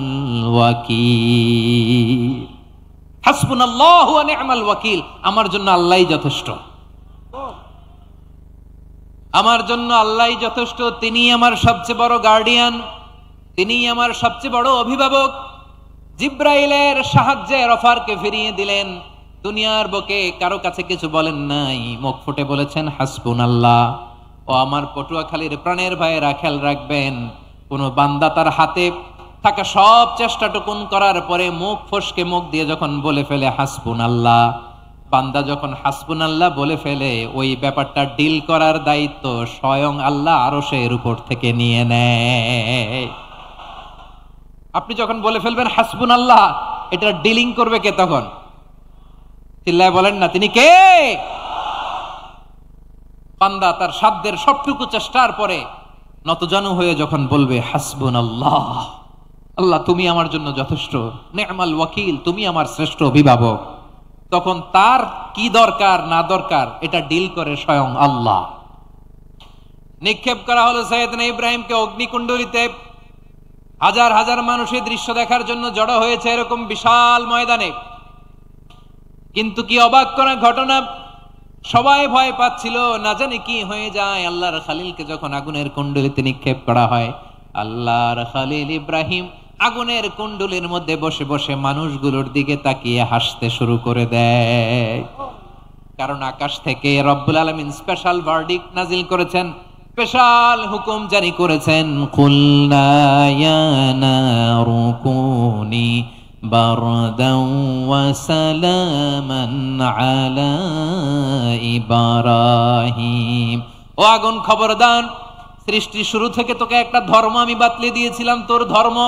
A: ওয়াকিল। হাসবুনাল্লাহু ওয়া নি'মাল ওয়াকিল, আমার জন্য আল্লাহই যথেষ্ট, আমার জন্য আল্লাহই যথেষ্ট। তিনি আমার সবচেয়ে বড় গার্ডিয়ান, তিনি আমার সবচেয়ে বড় অভিভাবক। জিব্রাইলের সাহায্যের অফারকে ফিরিয়ে দিলেন, দুনিয়ার বুকে কারো কাছে কিছু বলেন নাই, মুখ ফুটে বলেছেন হাসবুনাল্লাহ। ও আমার পটুয়াখালীর প্রাণের ভাইয়েরা খেয়াল রাখবেন, কোন বান্দা তার হাতে থাকা সব চেষ্টাটুকুন করার পরে মুখ ফসকে মুখ দিয়ে যখন বলে ফেলে হাসবুনাল্লাহ, বান্দা যখন হাসবুনাল্লাহ বলে ফেলে, ওই ব্যাপারটা ডিল করার দায়িত্ব স্বয়ং আল্লাহ আরশের উপর থেকে নিয়ে নেয়। আপনি যখন বলে ফেলবেন হাসবুনাল্লাহ, এটা ডিলিং করবে কে তখন? চিল্লায় বলেন না, তিনি কে? বান্দা তার সাধ্যের সবটুকু চেষ্টার পরে নতজানু হয়ে যখন বলবে হাসবুনাল্লাহ, আল্লাহ তুমি আমার জন্য যথেষ্ট, নি'মাল ওয়াকিল, তুমি আমার শ্রেষ্ঠ অভিভাবক, তখন তার কি দরকার না দরকার এটা ডিল করে স্বয়ং আল্লাহ। নিক্ষেপ করা হলো সাইয়েদনা ইব্রাহিমকে অগ্নিকুণ্ডলিতে। হাজার হাজার মানুষের দৃশ্য দেখার জন্য জড়ো হয়েছে এরকম বিশাল ময়দানে। কিন্তু কি অবাক করা ঘটনা, সবাই ভয় পাচ্ছিল, না জানি কি হয়ে যায়। আল্লাহর খলিলকে যখন আগুনের কুণ্ডলিতে নিক্ষেপ করা হয়, আল্লাহর খলিল ইব্রাহিম আগুনের কুণ্ডলীর মধ্যে বসে বসে মানুষগুলোর দিকে তাকিয়ে হাসতে শুরু করে দেয়। কারণ আকাশ থেকে রব্বুল আলামিন স্পেশাল ভার্ডিক্ট নাজিল করেছেন, স্পেশাল হুকুম জারি করেছেন, কুলনা ইয়া নারু কুনি বারদান ওয়া সালামান আলা ইব্রাহিম। ও আগুন, খবরদার, সৃষ্টি শুরু থেকে তোকে একটা ধর্ম আমি বাতলে দিয়েছিলাম, তোর ধর্ম,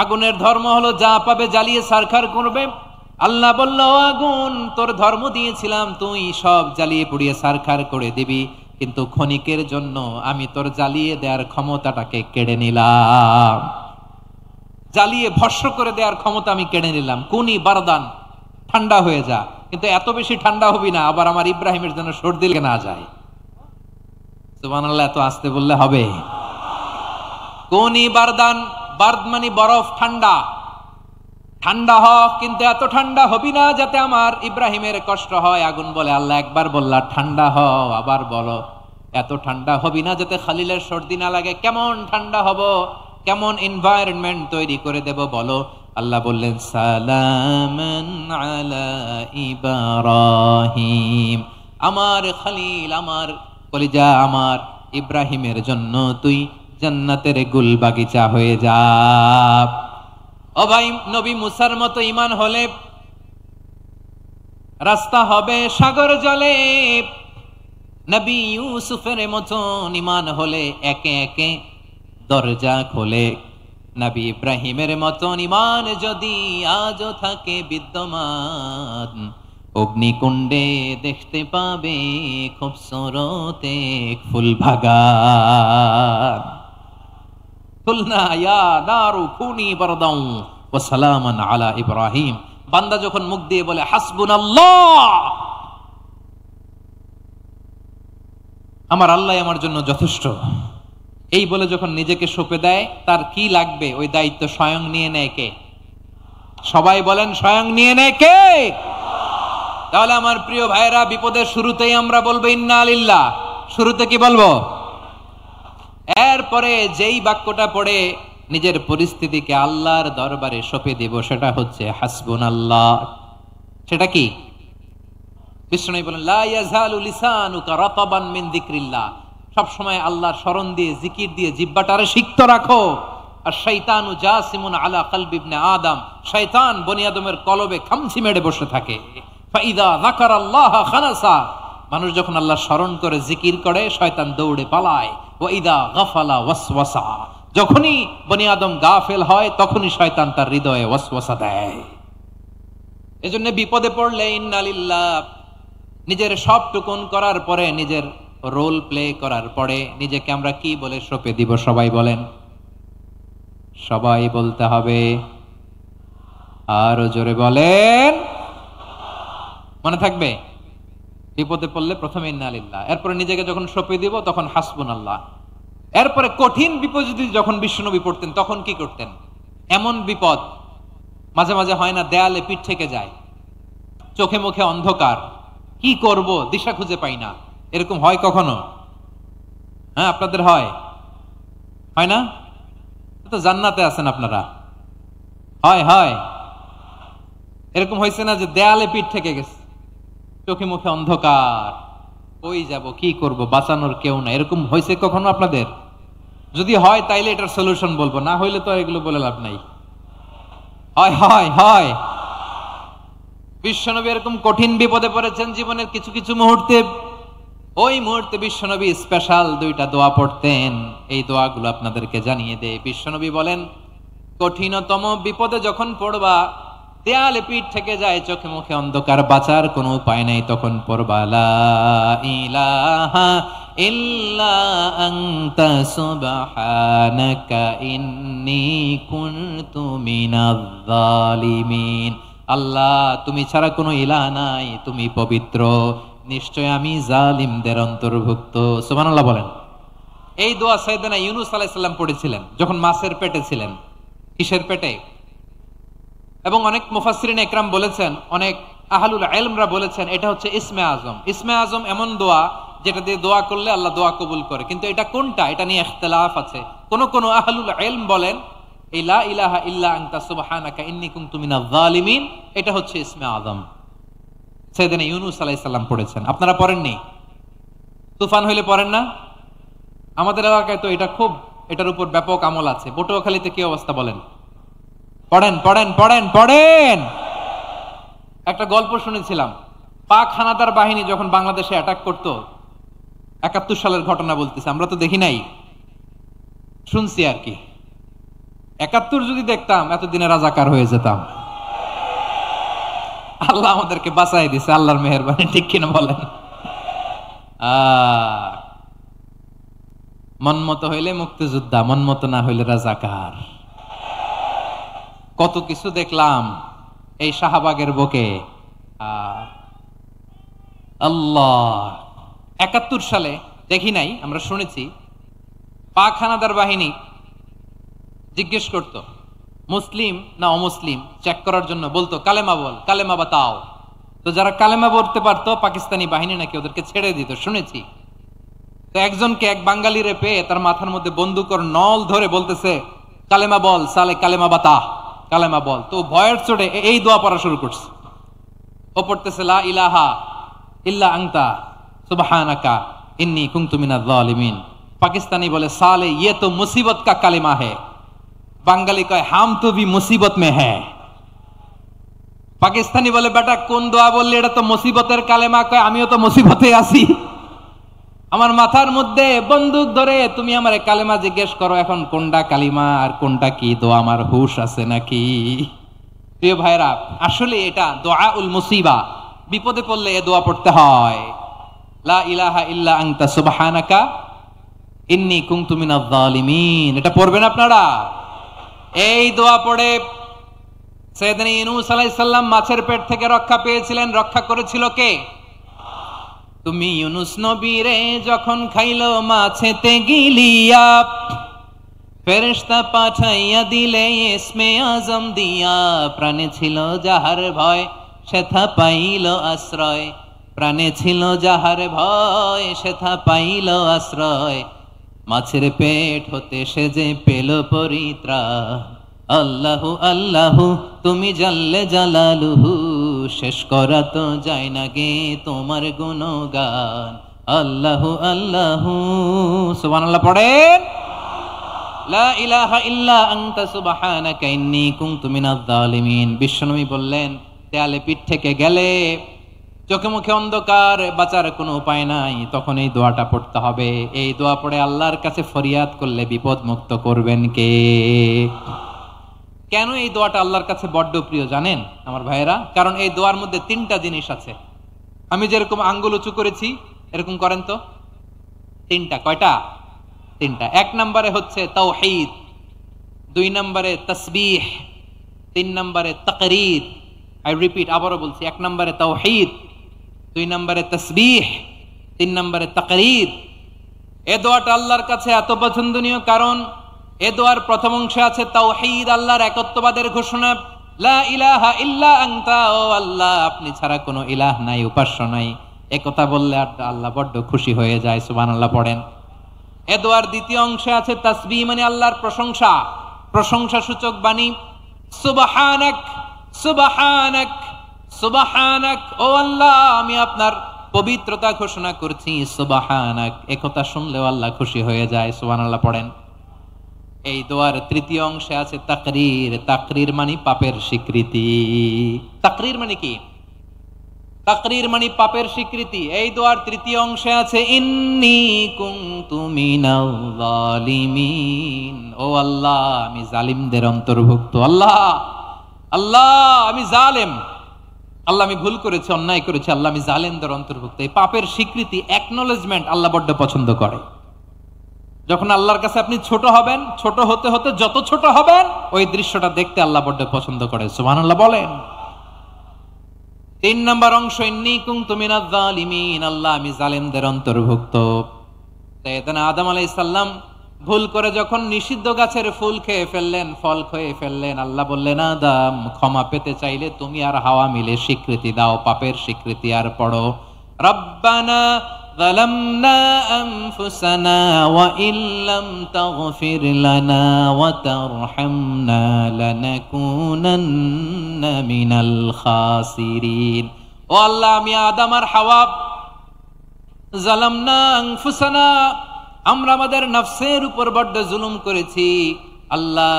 A: আগুনের ধর্ম হলো যা পাবে জ্বালিয়ে সারখার করবে। আল্লাহ বলল, আগুন, তোর ধর্ম দিয়েছিলাম, তুই সব জ্বালিয়ে পুড়িয়ে সারখার করে দিবি, কিন্তু ক্ষণিকের জন্য আমি তোর জ্বালিয়ে দেওয়ার ক্ষমতাটাকে কেড়ে নিলাম, জ্বালিয়ে ভস্ম করে দেওয়ার ক্ষমতা আমি কেড়ে নিলাম। কুনি বারদান, ঠান্ডা হয়ে যা, কিন্তু এত বেশি ঠান্ডা হবি না আবার আমার ইব্রাহিমের জন্য সর্দি লেগে না যায়। সুবহানাল্লাহ, এত আস্তে বললে হবে? কুনি বারদান, বার্দ মানে বরফ, ঠান্ডা, ঠান্ডা হ, কিন্তু এত ঠান্ডা হবি না যাতে আমার ইব্রাহিমের কষ্ট হয়। আগুন বলে, আল্লাহ একবার বললা ঠান্ডা হ, আবার বলো এত ঠান্ডা হবি না যাতে খলিলের সর্দি না লাগে। কেমন ঠান্ডা হব, কেমন এনভায়রনমেন্ট তৈরি করে দেব বলো? আল্লাহ বললেন, সালামান আলা ইব্রাহিম, আমার খলিল, আমার কলিজা, আমার ইব্রাহিমের জন্য তুই জান্নাতের গুল বাগিচা হয়ে যা। ও ভাই, নবী মুসার মতো ঈমান হলে রাস্তা হবে সাগর জলে, নবী ইউসুফের মতন ঈমান হলে একে একে দরজা খোলে। নবী ইব্রাহিমের মতন ঈমান যদি আজও থাকে বিদ্যমান, অগ্নিকুণ্ডে দেখতে পাবে খুবসুরত এক ফুল বাগান। কুলনা ইয়া নারু কুনি বারদান ওয়া সালামান আলা ইব্রাহিম। বান্দা যখন মুখ দিয়ে বলে হাসবুনাল্লাহ, আমার আল্লাহ আমার জন্য যথেষ্ট, এই বলে যখন নিজেকে সঁপে দেয়, তার কি লাগবে ওই দায়িত্ব স্বয়ং নিয়ে নেয় কে? সবাই বলেন, স্বয়ং নিয়ে নেয় কে? তাহলে আমার প্রিয় ভাইরা, বিপদের শুরুতেই আমরা বলবো ইন্না লিল্লাহ। শুরুতে কি বলবো? এরপরে যেই বাক্যটা পড়ে নিজের পরিস্থিতিকে আল্লাহর দরবারে সঁপে দিব, সেটা হচ্ছে হাসবুনাল্লাহ। সেটা কি? বিষ্ণু বলেন, লা ইয়াজালু লিসানুকা রাতাবান মিন যিকরিল্লাহ। সব সময় আল্লাহর স্মরণ দিয়ে, জিকির দিয়ে জিহ্বাটারে সিক্ত রাখো। আর শয়তানু জাসিমুন আলা কলবি ইবনে আদম, শয়তান বনি আদমের কলবে খামচি মেরে বসে থাকে। ফাইদা যাকারাল্লাহ খানাসা, মানুষ যখন আল্লাহ স্মরণ করে, জিকির করে, শয়তান দৌড়ে পালায়। ওয়া ইদা গাফালা ওয়াসওয়াসা, যখনই বনি আদম গাফেল হয়, তখনই শয়তান তার হৃদয়ে ওয়াসওয়াসা দেয়। এজন্য বিপদে পড়লে ইন্না লিল্লাহ, নিজের সব টুকুন করার পরে, নিজের রোল প্লে করার পরে নিজেকে আমরা কি বলে সঁপে দিব? সবাই বলেন, সবাই বলতে হবে, আরো জোরে বলেন। মনে থাকবে, বিপদে পড়লে প্রথমে ইন্না লিল্লাহ, এরপরে নিজেকে যখন সঁপে দিব তখন হাসবুনাল্লাহ। এরপরে কঠিন বিপদ যদি যখন বিশ্বনবী পড়তেন, তখন কি করতেন? এমন বিপদ মাঝে মাঝে হয় না, দেয়ালে পিঠ থেকে যায়, চোখে মুখে অন্ধকার, কি করব দিশা খুঁজে পাই না, এরকম হয় কখনো? হ্যাঁ, আপনাদের হয়? হয় না? তো জান্নাতে আছেন আপনারা। হয় হয় এরকম হয়েছে না যে দেয়ালে পিঠ থেকে গেছে, চোখে মুখে অন্ধকার, কই যাব, কি করব, বাঁচানোর কেউ না, এরকম হয়েছে কখনো আপনাদের? যদি হয় তাইলে এটার সলিউশন বলবো, না হইলে তো এগুলো বলে লাভ নাই। হয় হয় হয় বিশ্বনবী এরকম কঠিন বিপদে পড়েছেন জীবনের কিছু কিছু মুহূর্তে। ওই মুহূর্তে বিশ্বনবী স্পেশাল দুইটা দোয়া পড়তেন। এই দোয়াগুলো আপনাদেরকে জানিয়ে দেয়। বিশ্বনবী বলেন, কঠিনতম বিপদে যখন পড়বা, দেয়ালে পিঠ থেকে যায়, চোখে মুখে অন্ধকার, বাঁচার কোনো উপায় নাই, তখন পড়বা লা ইলাহা ইল্লা আনতা সুবহানাকা ইন্নী কুনতু মিনাজ জালিমিন। আল্লাহ, তুমি ছাড়া কোনো ইলাহ নাই, তুমি পবিত্র, নিশ্চয় আমি জালিমদের অন্তর্ভুক্ত। সুবহানাল্লাহ বলেন। এই দোয়া সাইয়েদনা ইউনূস আলাইহিস সালাম পড়েছিলেন যখন মাছের পেটে ছিলেন। কিসের পেটে? এবং অনেক মুফাসসিরিন ইকরাম বলেছেন, অনেক আহলুল ইলমরা বলেছেন, এটা হচ্ছে ইসমে আজম। ইসমে আজম এমন দোয়া যেটা দিয়ে দোয়া করলে আল্লাহ দোয়া কবুল করে, কিন্তু এটা কোনটা, এটা নিয়ে ইখতিলাফ আছে। কোন আহলুল ইলম বলেন এই লা ইলাহা ইল্লা আনতা সুবহানাকা ইন্নী কুনতু মিনাজ জালিমিন, এটা হচ্ছে ইসমে আজম। সাইয়েদনা ইউনূস আলাইহিস সালাম পড়েছেন। আপনারা পড়েননি? তুফান হইলে পড়েন না? আমাদের এলাকায় তো এটা খুব, এটার উপর ব্যাপক আমল আছে। পটুয়াখালীতে কি অবস্থা বলেন? পড়েন পড়েন পড়েন পড়েন। একটা গল্প শুনেছিলাম, পাক হানাদার বাহিনী যখন বাংলাদেশে অ্যাটাক করতো, ৭১ সালের ঘটনা বলতেছে, আমরা তো দেখি নাই, শুনছি আর কি। ৭১ যদি দেখতাম, এতদিনে রাজাকার হয়ে যেতাম। আল্লাহ আমাদেরকে বাঁচাই দিছে, আল্লাহর মেহেরবানি, ঠিক কিনা বলেন? মন মতো হইলে মুক্তিযোদ্ধা, মন মতো না হইলে রাজাকার। কত কিছু দেখলাম এই শাহবাগের বুকে। আল্লাহ, ৭১ সালে দেখি নাই, আমরা শুনেছি পাক হানাদার বাহিনী জিজ্ঞেস করত মুসলিম না অমুসলিম চেক করার জন্য, বলতো কালেমা বল, কালেমা বাতাও। তো যারা কালেমা বলতে পারতো, পাকিস্তানি বাহিনী নাকি ওদেরকে ছেড়ে দিত, শুনেছি। তো একজনকে, এক বাঙালিরে পেয়ে তার মাথার মধ্যে বন্দুকর নল ধরে বলতেছে, কালেমা বল সালে, কালেমা বাতা, কালেমা বল। তো ভয়ের চোটে এই দোয়া পড়া শুরু করছে। ও পড়তেছে লা ইলাহা ইল্লা আনতা সুবহানাকা ইন্নী কুনতু মিনাজ জালিমিন। পাকিস্তানি বলে সালে ये तो मुसीबत का কালেমা है। বাঙালি কয় হাম তো ভি মুসিবত মে হ্যায়। পাকিস্তানি বলে বেটা কোন দোয়া বললি, এটা তো মুসিবতের কালেমা। কয় আমিও তো মুসিবতে আছি, আমার মাথার মধ্যে বন্দুক ধরে তুমি আমার কালেমা জিজ্ঞেস করো, এখন কোনটা কালিমা আর কোনটা কি দোয়া, আমার হুশ আছে নাকি? প্রিয় ভাইরা, আসলে এটা দোয়াউল মুসিবা, বিপদে পড়লে এ দোয়া পড়তে হয়। লা ইলাহা ইল্লা আনতা সুবহানাকা ইন্নী কুনতু মিনাজ জালিমিন, এটা পড়বেন আপনারা। এই দোয়া পড়ে সাইয়েদনা ইউনূস আলাইহিস সালাম মাছের পেট থেকে রক্ষা পেয়েছিলেন। রক্ষা করেছিল কে? তুমি ইউনুস নবীরে যখন খাইলো মাছেতে গিলিয়া, ফেরেশতা পাঠাইয়া দিলে ইসমে আজম দিয়া, প্রাণে ছিল যাহার ভয় সেথা পাইল আশ্রয়, প্রাণে ছিল যাহার ভয় সেথা পাইল আশ্রয়, মাছের পেট হতে সে যে পেল পরিত্রাণ। আল্লাহু আল্লাহু তুমি জাল্লে জালালুহু, শেষ করা তো যায় না গে তোমার গুণগান। আল্লাহু আল্লাহু, সুবহানাল্লাহ পড়েন। লা ইলাহা ইল্লা আনতা সুবহানাকা ইন্নী কুনতু মিনাজ জালিমিন। বিশ্বনবী বললেন, দেয়ালে পিঠ থেকে গেলে, চোখে মুখে অন্ধকার, বাঁচার কোনো উপায় নাই, তখন এই দোয়াটা পড়তে হবে। এই দোয়া পড়ে আল্লাহর কাছে ফরিয়াদ করলে বিপদ মুক্ত করবেন কে? কেন এই দোয়াটা আল্লাহর কাছে বড্ড প্রিয় জানেন আমার ভাইয়েরা? কারণ এই দোয়ার মধ্যে তিনটা জিনিস আছে। আমি যেরকম আঙ্গুল উঁচু করেছি এরকম করেন তো। তিনটা। কয়টা? তিনটা। এক নম্বরে হচ্ছে তাওহীদ, দুই নম্বরে তাসবিহ, তিন নম্বরে তাকরীর। আই রিপিট, আবারও বলছি, এক নম্বরে তাওহীদ, দুই নম্বরে তাসবিহ, তিন নম্বরে তাকরীর। এ দোয়াটা আল্লাহর কাছে এত পছন্দনীয় কারণ এ দোয়ার প্রথম অংশে আছে তাওহীদ, আল্লাহর একত্ববাদের ঘোষণা। লা ইলাহা ইল্লা আনতা, ও আল্লাহ আপনি ছাড়া কোনো ইলাহ নাই, উপাস্য নাই। এ কথা বললে আল্লাহ বড্ড খুশি হয়ে যায়, সুবহানাল্লাহ পড়েন। এ দোয়ার দ্বিতীয় অংশে আছে তাসবিহ, মানে আল্লাহর প্রশংসা, প্রশংসা সূচক বাণী। সুবহানাক সুবহানাক সুবহানাক, ও আল্লাহ আমি আপনার পবিত্রতা ঘোষণা করছি, সুবহানাক। এ কথা শুনলেও আল্লাহ খুশি হয়ে যায়, সুবহানাল্লাহ পড়েন। এই দোয়ার তৃতীয় অংশে আছে তাকরীর, তাকরীর মানে পাপের স্বীকৃতি। তাকরীর মানে কি? তাকরীর মানে পাপের স্বীকৃতি। এই দোয়ার তৃতীয় অংশে আছে ইন্নী কুনতু মিনাল জালিমিন, ও আল্লাহ আমি জালিমদের অন্তর্ভুক্ত। আল্লাহ আল্লাহ আমি জালেম, আল্লাহ আমি ভুল করেছি, অন্যায় করেছি, আল্লাহ আমি জালেমদের অন্তর্ভুক্ত। এই পাপের স্বীকৃতি, অ্যাকনলেজমেন্ট আল্লাহ বড্ড পছন্দ করে। যখন আল্লাহর কাছে আপনি ছোট হবেন, ছোট হতে হতে যত ছোট হবেন, ওই দৃশ্যটা দেখতে আল্লাহ বড্ড পছন্দ করে, সুবহানাল্লাহ বলেন। তিন নম্বর অংশ ইন্নী কুনতু মিনাজ জালিমিন, আল্লাহ আমি জালেমদের অন্তর্ভুক্ত। সাইয়েদনা আদম আলাইহিস সালাম ভুল করে যখন নিষিদ্ধ গাছের ফুল খেয়ে ফেললেন, ফল খেয়ে ফেললেন, আল্লাহ বললেন আদম ক্ষমা পেতে চাইলে তুমি আর হাওয়া মিলে স্বীকৃতি দাও, পাপের স্বীকৃতি। আর পড়ো রব্বানা যালামনা আনফুসানা ওয়া ইল্লাম তাগফির লানা ওয়া তারহামনা লানাকুনান্না মিনাল খাসিরিন। ও আল্লাহ আমি আদম আর হাওয়া, যালামনা আনফুসানা আমরা আমাদের নফসের উপর বড্ড জুলুম করেছি, আল্লাহ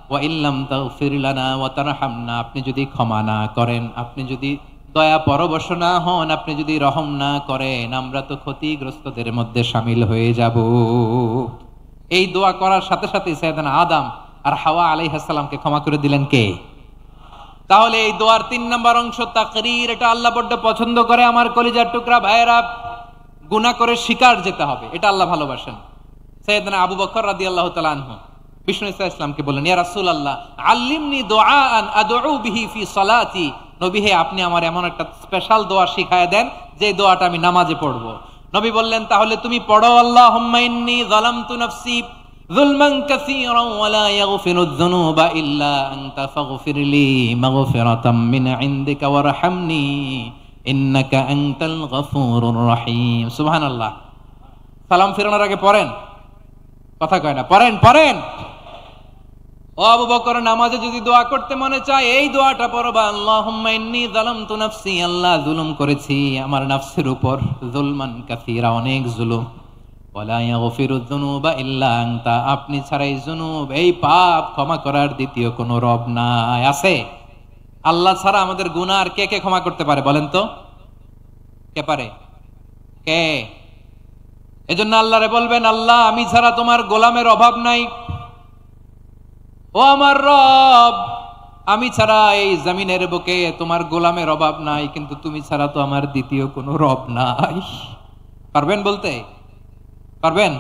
A: ওয়া ইল্লাম তাগফির লানা ওয়া তারহামনা আপনি যদি ক্ষমা না করেন, আপনি যদি দয়া পরবশ না হন, আপনি যদি রহম না করেন, আমরা তো ক্ষতিগ্রস্তদের মধ্যে শামিল হয়ে যাব। এই দোয়া করার সাথে সাথে সাইয়েদনা আদম আর হাওয়া আলাইহিস সালামকে ক্ষমা করে দিলেন কে? তাহলে এই দোয়ার তিন নম্বর অংশ তাকরীর, এটা আল্লাহ বড্ড পছন্দ করে। আমার কলিজার টুকরা ভাইয়েরা, গুনাহ করে শিকার যেতে হবে, এটা আল্লাহ ভালোবাসেন। সাইয়েদনা আবু বকর রাদিয়াল্লাহু তাআলা আনহু বিষ্ণু ইসলামকে বললেন, ইয়া রাসূলুল্লাহ আল্লিমনি দুআআন আদউ বিহি ফি সালাতি, নবী হে আপনি আমার এমন একটা স্পেশাল দোয়া শিখায় দেন যে দোয়াটা আমি নামাজে পড়ব। নবী বললেন, তাহলে তুমি পড়ো আল্লাহুম্মা ইন্নী যালামতু নাফসি যুলমান কাসীরান ওয়া লা ইয়াগফিরুয যুনুবা ইল্লা আনতা ফাগফিরলি মাগফিরাতাম মিন ইনদিকা ওয়ারহামনি ইন্নাকা আনতাল গফুরুর রহিম। সুবহানাল্লাহ। সালাম ফিরানোর আগে পড়েন, কথা কয় না, পড়েন পড়েন। ও আবু বকর, নামাজে যদি দোয়া করতে মনে চায় এই দোয়াটা পড়বা, আল্লাহুম্মা ইন্নী যালামতু নাফসি, আল্লাহ জুলুম করেছি আমার নফসের উপর, যুলমান কাসীরা অনেক জুলুম, ওয়া লা ইয়াগফিরুয যুনুবা ইল্লা আনতা আপনি ছাড়া এই জুনুব, এই পাপ ক্ষমা করার দ্বিতীয় কোনো রব নাই। আছে? আল্লাহ ছাড়া আমাদের গুনাহ আর কে কে ক্ষমা করতে পারে বলেন তো? কে পারে? কে? এজন্য আল্লাহরে বলবেন, আল্লাহ আমি ছাড়া তোমার গোলামের অভাব নাই, ও আমার রব আমি ছাড়া এই জমিনের বুকে তোমার গোলামের অভাব নাই, কিন্তু তুমি ছাড়া তো আমার দ্বিতীয় কোনো রব নাই। পারবেন বলতে? পারবেন?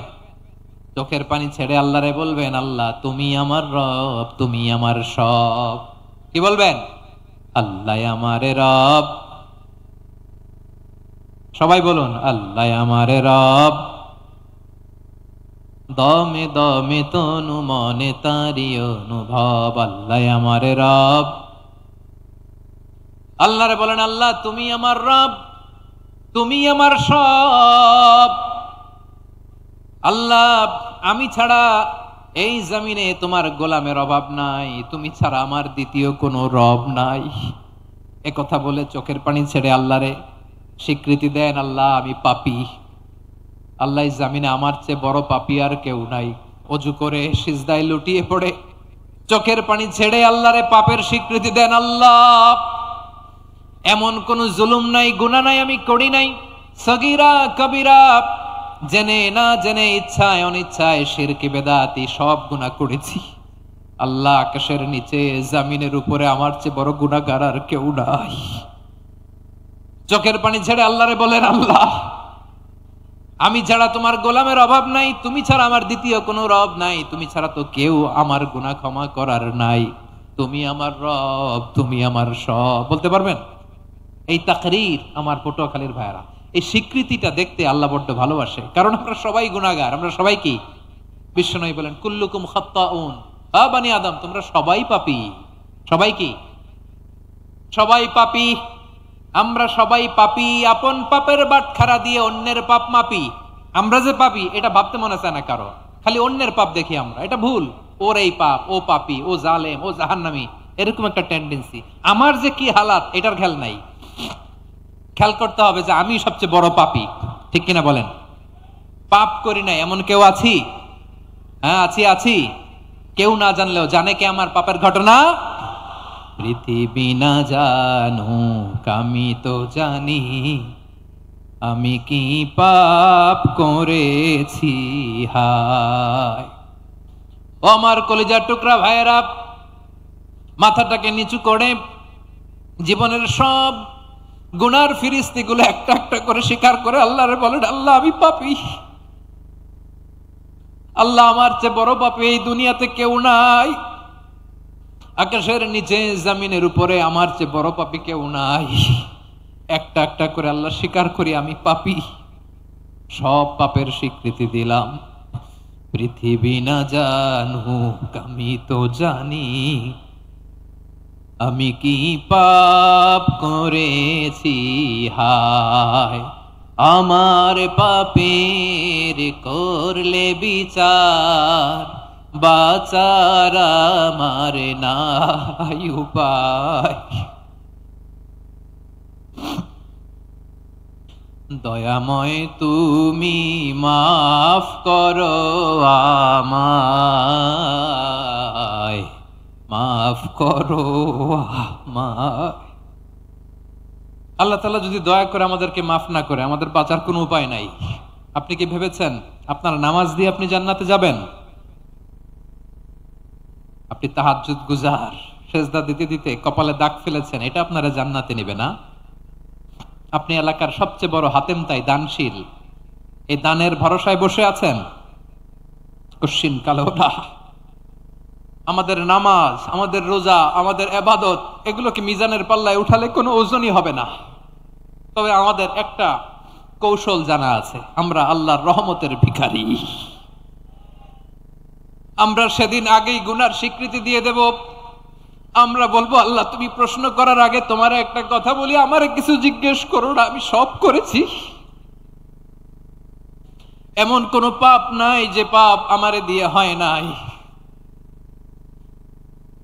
A: চোখের পানি ছেড়ে আল্লাহরে বলবেন, আল্লাহ তুমি আমার রব, তুমি আমার সব। কি বলবেন? আল্লাহ আমারে রব, সবাই বলুন, আল্লাহ আমার রব, দমে দমে তনু মনে তারি অনুভব। আল্লাহ আমার রব। আল্লাহরে বলেন, আল্লাহ তুমি আমার রব, তুমি আমার সব। আল্লাহ আমি ছাড়া এই জমিনে তোমার গোলামের অভাব নাই, তুমি ছাড়া আমার দ্বিতীয় কোনো রব নাই। একথা বলে চোখের পানি ছেড়ে আল্লাহরে স্বীকৃতি দেন, আল্লাহ আমি পাপী। আল্লাহ জামিনে আমার চেয়ে বড় পাপী আর কেউ নাই। অজু করে সিজদায় লুটিয়ে পড়ে চোখের পানি ছেড়ে আল্লাহরে পাপের স্বীকৃতি দেন, আল্লাহ এমন কোন জুলুম নাই, গুনাহ নাই আমি করি নাই, সগীরা কবিরা, জেনে না জেনে, ইচ্ছায় অনিচ্ছায়, শিরকি বেদাতি সব গুনাহ করেছি। আল্লাহ আকাশের নিচে জমিনের উপরে আমার চেয়ে বড় গুনাহগার আর কেউ নাই। চোখের পানি ছেড়ে আল্লাহরে বলেন, আল্লাহ আমি ছাড়া তোমার গোলামের অভাব নাই, তুমি ছাড়া আমার দ্বিতীয় কোনো রব নাই, তুমি ছাড়া তো কেউ আমার গুনাহ ক্ষমা করার নাই, তুমি আমার রব, তুমি আমার সব। বলতে পারবেন? এই তাকরীর আমার পটুয়াখালীর ভাইরা, এই স্বীকৃতিটা দেখতে আল্লাহ বড্ড ভালোবাসে, কারণ আমরা সবাই গুনাহগার। আমরা সবাই কি? বিশ্বনবী বলেন, কুল্লুকুম খাত্তাউন, বানি আদম তোমরা সবাই পাপী। সবাই কি? সবাই পাপী। আমরা সবাই পাপী, আপন পাপের বাটখারা দিয়ে অন্যের পাপ মাপি। আমরা যে পাপী এটা ভাবতে মনে চায় না কারো, খালি অন্যের পাপ দেখি আমরা, এটা ভুল। ওর এই পাপ, ও পাপী, ও জালেম, ও জাহান্নামী, এরকম একটা টেন্ডেন্সি। আমার যে কি হালাত এটার খেয়াল নাই। খেয়াল করতে হবে যে আমি সবচেয়ে বড় পাপী, ঠিক কিনা বলেন? পাপ করি না এমন কেউ আছি? হ্যাঁ আছি, আছি। কেউ না জানলেও জানে কে আমার পাপের ঘটনা? পৃথিবী না জানুক আমি তো জানি, আমি কি পাপ করেছি হায়। ও আমার কলিজার টুকরা ভাইয়েরা, মাথাটাকে নিচু করে জীবনের সব গুনার ফিরিস্তিগুলো একটা একটা করে স্বীকার করে আল্লাহরে বলেন, আল্লাহ আমি পাপী। আল্লাহ আমার চেয়ে বড় পাপী এই দুনিয়াতে কেউ নাই। আকাশের নিচে জমিনের উপরে আমার চেয়ে বড় পাপী কেউ নাই। একটা একটা করে আল্লাহ স্বীকার করি আমি পাপী, সব পাপের স্বীকৃতি দিলাম। পৃথিবী না জানুক আমি তো জানি, আমি কি পাপ করেছি হায়। আমার পাপের করলে বিচার, বাঁচার আমার নাই উপায়। দয়াময় তুমি মাফ করো আমায়, মাফ করো আমায়। আল্লাহ তাআলা যদি দয়া করে আমাদেরকে মাফ না করে, আমাদের বাঁচার কোনো উপায় নাই। আপনি কি ভেবেছেন আপনার নামাজ দিয়ে আপনি জান্নাতে যাবেন? আপনি তাহাজ্জুদ গুজার, সেজদা দিতে দিতে কপালে দাগ ফেলেছেন, এটা আপনারা জান্নাতে নেবে না? আপনি এলাকার সবচেয়ে বড় হাতেম তাই দানশীল, এই দানের ভরসায় বসে আছেন, কশিন কালো না। আমাদের নামাজ, আমাদের রোজা, আমাদের ইবাদত, এগুলোকে মিজানের পাল্লায় উঠালে কোনো ওজনই হবে না। তবে আমাদের একটা কৌশল জানা আছে, আমরা আল্লাহর রহমতের ভিখারি। আমরা সেদিন আগেই গুনার স্বীকৃতি দিয়ে দেব। আমরা বলবো, আল্লাহ তুমি প্রশ্ন করার আগে তোমার একটা কথা বলি, আমারে কিছু জিজ্ঞেস করো না, আমি সব করেছি। এমন কোন পাপ নাই যে পাপ আমারে দিয়ে হয় নাই।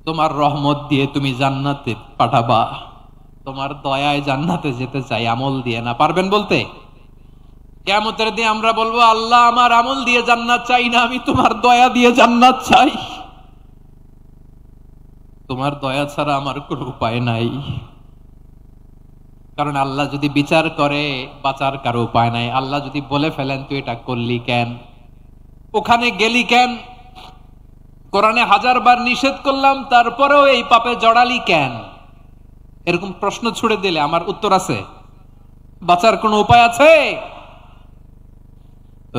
A: তোমার রহমত দিয়ে তুমি জান্নাতে পাঠাবা, তোমার দয়ায় জান্নাতে যেতে চাই, আমল দিয়ে না। পারবেন বলতে? কিয়ামতের দিন আমরা বলবো, আল্লাহ আমার আমল দিয়ে জান্নাত চাই না, আমি তোমার দয়া দিয়ে জান্নাত চাই। তোমার দয়া ছাড়া আমার কোনো উপায় নাই। কারণ আল্লাহ যদি বিচার করে, বাঁচার কারো উপায় নাই। আল্লাহ যদি বলে ফেলেন তুই এটা করলি কেন, ওখানে গেলি কেন, কোরআনে 1000 বার নিষেধ করলাম তারপরেও এই পাপে জড়ালি কেন, এরকম প্রশ্ন ছুড়ে দিলে আমার উত্তর আছে? বাঁচার কোনো উপায় আছে?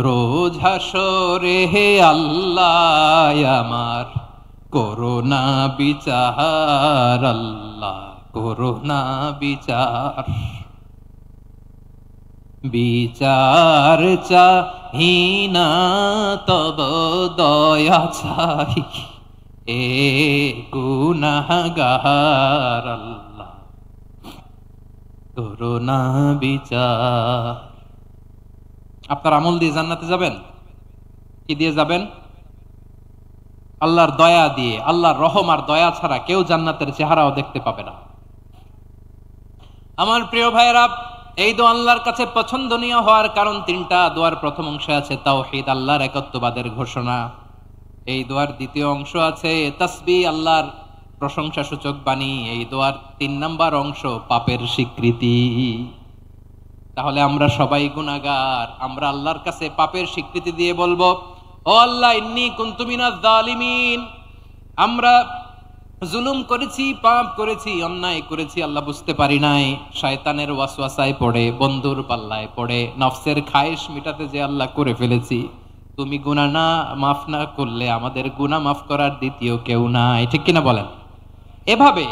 A: রোজ হাসরে হে আল্লাহ আমার করোনা বিচার, আল্লাহ করোনা বিচার। বিচার চাহিনা তব দয়া চাই, এ গুনাহগার আল্লাহ করুণা বিচার। আপনার আমল দিয়ে জান্নাতে যাবেন? কি দিয়ে যাবেন? আল্লাহর দয়া দিয়ে। আল্লাহর রহম আর দয়া ছাড়া কেউ জান্নাতের চেহারাও দেখতে পাবে না। আমার প্রিয় ভাইরা, এই দোয়া আল্লাহর কাছে পছন্দনীয় হওয়ার কারণ তিনটা। দোয়ার প্রথম অংশে আছে তাওহীদ, আল্লাহর একত্ববাদের ঘোষণা। এই দোয়ার দ্বিতীয় অংশ আছে তাসবিহ, আল্লাহর প্রশংসা সূচক বাণী। এই দোয়ার 3 নাম্বার অংশ পাপের স্বীকৃতি। তাহলে আমরা সবাই গুনাহগার। আমরা আল্লাহর কাছে পাপের স্বীকৃতি দিয়ে বলবো, ও আল্লাহ, ইন্নী কুনতু মিনাজ জালিমিন, আমরা জুলুম করেছি, পাপ করেছি, অন্যায় করেছি, আল্লাহ বুঝতে পারি নাই। শয়তানের ওয়াসওয়াসায় পড়ে, বন্ধুর পাল্লায় পড়ে, নফসের খায়েশ মিটাতে যে আল্লাহ করে ফেলেছি। তুমি গুনাহ না মাফ না করলে আমাদের গুনাহ মাফ করার দ্বিতীয় কেউ নাই। ঠিক কিনা বলেন? এভাবে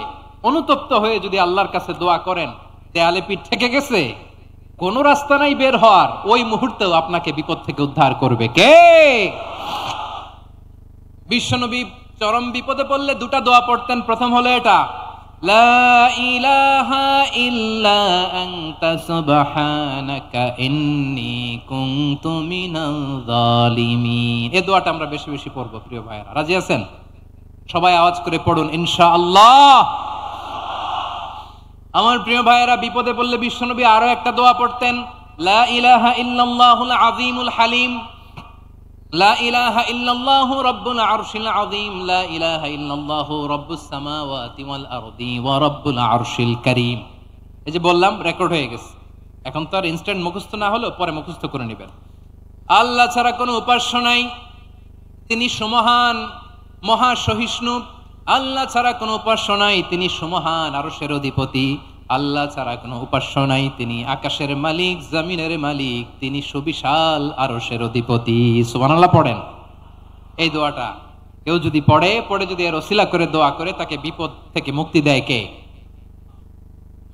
A: অনুতপ্ত হয়ে যদি আল্লাহর কাছে দোয়া করেন, দেয়ালে পিঠ থেকে গেছে, কোন রাস্তা নাই বের হওয়ার, ওই মুহূর্তেও আপনাকে বিপদ থেকে উদ্ধার করবে কে? বিশ্বনবী চরম বিপদে পড়লে 2টা দোয়া পড়তেন। প্রথম হলো এটা, লা ইলাহা ইল্লা আনতা সুবহানাকা ইন্নী কুনতু মিনাল জালিমিন। এই দোয়াটা আমরা বেশি বেশি পড়ব প্রিয় ভাইরা। রাজি আছেন? সবাই আওয়াজ করে পড়ুন ইনশাআল্লাহ। আমার প্রিয় ভাইয়েরা, বিপদে পড়লে বিশ্বনবী আরো একটা দোয়া পড়তেন, লা ইলাহা ইল্লাল্লাহুল আযীমুল হালিম, লা ইলাহা ইল্লাল্লাহু রাব্বুল আরশিল আযীম, লা ইলাহা ইল্লাল্লাহু রাব্বুস সামাওয়াতি ওয়াল আরদি ওয়া রাব্বুল আরশিল কারীম। এই যে বললাম, রেকর্ড হয়ে গেছে। এখন তো আর ইনস্ট্যান্ট মুখস্থ না হলেও পরে মুখস্থ করে নেবেন। আল্লাহ ছাড়া কোনো উপাস্য নাই, তিনি সুমহান, মহা সহিষ্ণু। আল্লাহ ছাড়া কোনো উপাস্য নাই, তিনি সুমহান, আরশের অধিপতি। আল্লাহ ছাড়া কোনো উপাস্য নাই, তিনি আকাশের মালিক, জমিনের মালিক, তিনি সুবিশাল আরশের অধিপতি। সুবহানাল্লাহ পড়েন। এই দোয়াটা কেউ যদি পড়ে যদি এর ওসিলা করে দোয়া করে, তাকে বিপদ থেকে মুক্তি দেয় কে?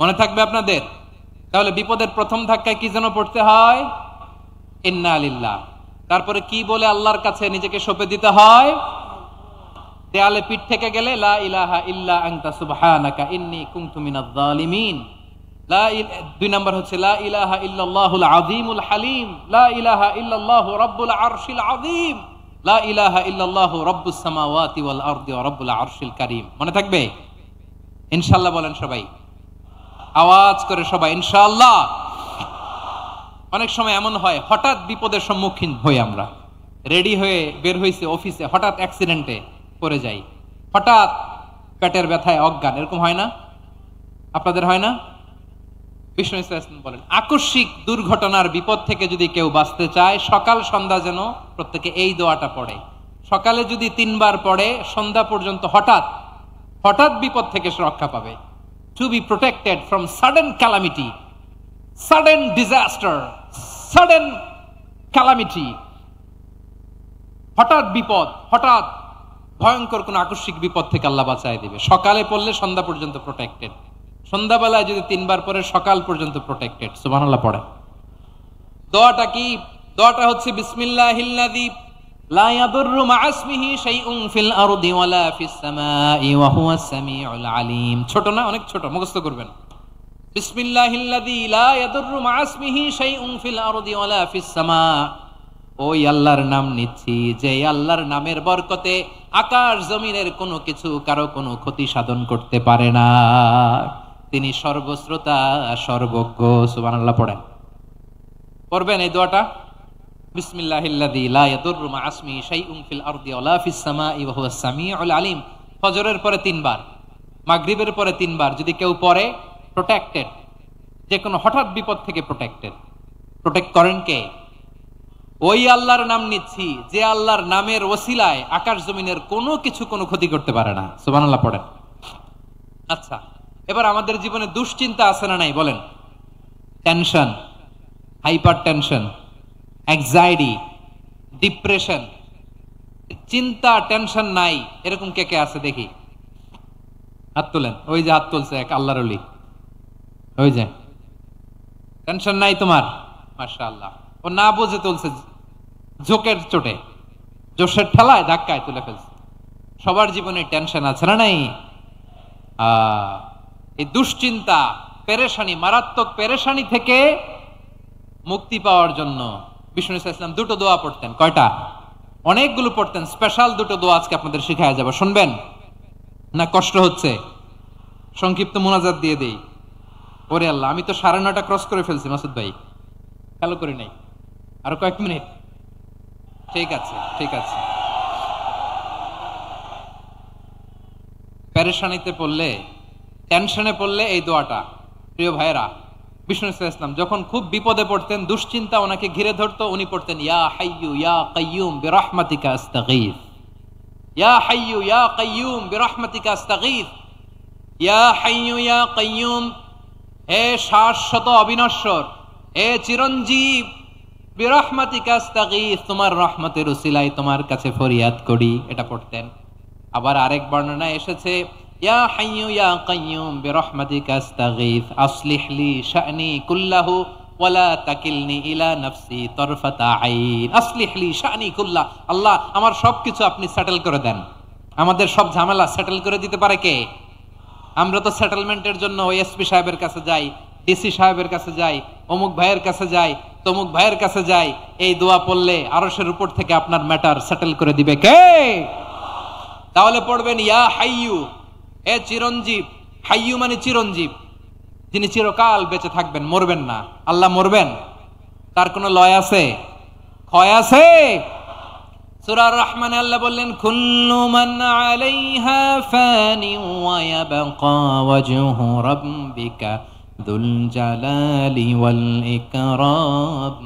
A: মনে থাকবে আপনাদের? তাহলে বিপদের প্রথম ধাক্কায় কি যেন পড়তে হয়? ইন্না লিল্লাহ। তারপরে কি বলে আল্লাহর কাছে নিজেকে সঁপে দিতে হয়? দেয়ালে পিঠ থেকে গেলে লা ইলাহা ইল্লা আনতা সুবহানাকা ইন্নী কুনতু মিনাজ জালিমিন। 2 নাম্বার হচ্ছে লা ইলাহা ইল্লাল্লাহুল আযীমুল হালিম, লা ইলাহা ইল্লাল্লাহু রাব্বুল আরশিল আযীম, লা ইলাহা ইল্লাল্লাহু রাব্বুস সামাওয়াতি ওয়াল আরদি ওয়া রাব্বুল আরশিল কারীম। মনে থাকবে? ইনশাআল্লাহ বলেন সবাই, আওয়াজ করে সবাই ইনশাআল্লাহ। অনেক সময় এমন হয়, হঠাৎ বিপদের সম্মুখীন হই আমরা, রেডি হয়ে বের হইছে অফিসে, হঠাৎ অ্যাক্সিডেন্টে পড়ে যাই, হঠাৎ পেটের ব্যথায় অজ্ঞান। এরকম হয় না? আপনাদের হয় না? বিষ্ণু ইসলাম বলেন, আকস্মিক দুর্ঘটনার বিপদ থেকে যদি কেউ বাঁচতে চায়, সকাল সন্ধ্যা যেন প্রত্যেকে এই দোয়াটা পড়ে। সকালে যদি 3 বার পড়ে, সন্ধ্যা পর্যন্ত হঠাৎ বিপদ থেকে সে রক্ষা পাবে। To be protected from sudden calamity, sudden disaster, sudden calamity. হঠাৎ বিপদ, হঠাৎ ভয়ঙ্কর কোন আকস্মিক বিপদ থেকে আল্লাহ বাঁচায় দিবে। সকালে পড়লে সন্ধ্যা পর্যন্ত প্রোটেক্টেড, সন্ধ্যাবেলায় যদি 3 বার পরে সকাল পর্যন্ত প্রোটেক্টেড। সুবহানাল্লাহ পড়ে। দোয়াটা কি? দোয়াটা হচ্ছে বিসমিল্লাহিল্লাযী লা ইয়াদুররু মা ইসমিহি শাইউন ফিল আরদি ওয়ালা ফিস সামাই ওয়া হুয়াস সামিউল আলিম। ছোট না? অনেক ছোট, মুখস্থ করবেন। বিসমিল্লাহিল্লাযী লা ইয়াদুররু মা ইসমিহি শাইউন ফিল আরদি ওয়ালা ফিস সামা। ওই আল্লাহর নাম নিচ্ছি, যে আল্লাহর নামের বরকতে আকাশ জমিনের কোনো কিছু কারো কোনো ক্ষতি সাধন করতে পারে না। তিনি সর্বশ্রোতা, সর্বজ্ঞ। সুবহানাল্লাহ পড়েন। পড়বেন এই দোয়াটা, বিসমিল্লাহিল্লাযী লা ইয়াদুররু মা ইসমিহি শাইউন ফিল আরদি ওয়ালা ফিস সামাই ওয়া হুয়াস সামিউল আলিম। ফজরের পরে 3 বার, মাগরিবের পরে 3 বার যদি কেউ পড়ে, প্রোটেক্টেড, যে কোনো হঠাৎ বিপদ থেকে প্রোটেক্টেড। প্রোটেক্ট করেন কে? ওই আল্লাহর নাম নিচ্ছি, যে আল্লাহর নামের ওসিলায় আকাশ জমিনের কোনো কিছু কোনো ক্ষতি করতে পারে না। সুবহানাল্লাহ পড়েন। আচ্ছা, এবার আমাদের জীবনে দুশ্চিন্তা আছে না নাই বলেন? Tension, hyper tension, anxiety, depression, চিন্তা, টেনশন নাই এরকম কে কে আছে দেখি? হাত তোলেন। ওই যে হাত তুলছে এক আল্লাহর ওলি, ওই যে। টেনশন নাই তোমার? মাশাআল্লাহ। ও না বুঝে তুলছে, ঝোঁকের চোটে, জোশের ঠেলায় ধাক্কায় তুলে ফেলছে। সবার জীবনে টেনশন আছে না নাই? এই দুশ্চিন্তা, পেরেশানি, মারাত্মক পেরেশানি থেকে মুক্তি পাওয়ার জন্য বিষ্ণু ইসলাম দুটো দোয়া পড়তেন। কয়টা? অনেকগুলো পড়তেন। স্পেশাল দুটো দোয়া আজকে আপনাদের শিখায়া যাব, শুনবেন না? কষ্ট হচ্ছে? সংক্ষিপ্ত মোনাজাত দিয়ে দেই। ওরে আল্লাহ, আমি তো 9:30 ক্রস করে ফেলছি মাসুদ ভাই, খেয়াল করি নাই। আরো কয়েক মিনিট। ঠিক আছে, ঠিক আছে। পেরেশানিতে পড়লে, টেনশনে পড়লে এই দোয়াটা, প্রিয় ভাইয়েরা, বিষ্ণু ইসলাম যখন খুব বিপদে পড়তেন, দুশ্চিন্তা ওনাকে ঘিরে ধরতো, উনি পড়তেন ইয়া হাইয়ু ইয়া কাইয়ুম বিরহমাতিকা আস্তাগীথ, ইয়া হাইয়ু ইয়া কাইয়ুম বিরহমাতিকা আস্তাগীথ, ইয়া হাইয়ু ইয়া কাইয়ুম, হে শাশ্বত অবিনশ্বর, হে চিরঞ্জীব, বিরহমাতিকা আস্তাগীথ, তোমার রহমতের উসিলায় তোমার কাছে ফরিয়াদ করি। এটা পড়তেন। আবার আরেক বর্ণনা এসেছে ইয়া হাইয়ু ইয়া কাইয়ুম বিরহমাতিকা আস্তাগীথ আসলিহ লি শা'নি কুল্লাহু ওয়ালা তাকিলনি ইলা নাফসি তারফাতা আইন। আসলিহ লি শা'নি কুল্লাহ, আল্লাহ আমার সবকিছু আপনি সেটেল করে দেন। আমাদের সব ঝামেলা সেটেল করে দিতে পারে কে? আমরা তো সেটেলমেন্টের জন্য ওই এসপি সাহেবের কাছে যাই, ডিসি সাহেবের কাছে যাই, অমুক ভাইয়ের কাছে যাই, তমুক ভাইয়ের কাছে যাই। এই দোয়া পড়লে আরশের উপর থেকে আপনার ম্যাটার সেটেল করে দিবে কে? তাহলে পড়বেন ইয়া হাইয়ু, হে চিরঞ্জীব। হাইয়ু মানে চিরঞ্জীব, যিনি চিরকাল বেঁচে থাকবেন, মরবেন না। আল্লাহ মরবেন? তার কোনো লয় আছে? ক্ষয় আছে? সূরা রহমানে আল্লাহ বললেন কুল্লু মান আলাইহা ফানি ওয়া ইয়াবকা ওয়াজহু রাব্বিকা যুল জালালি ওয়াল ইকরাম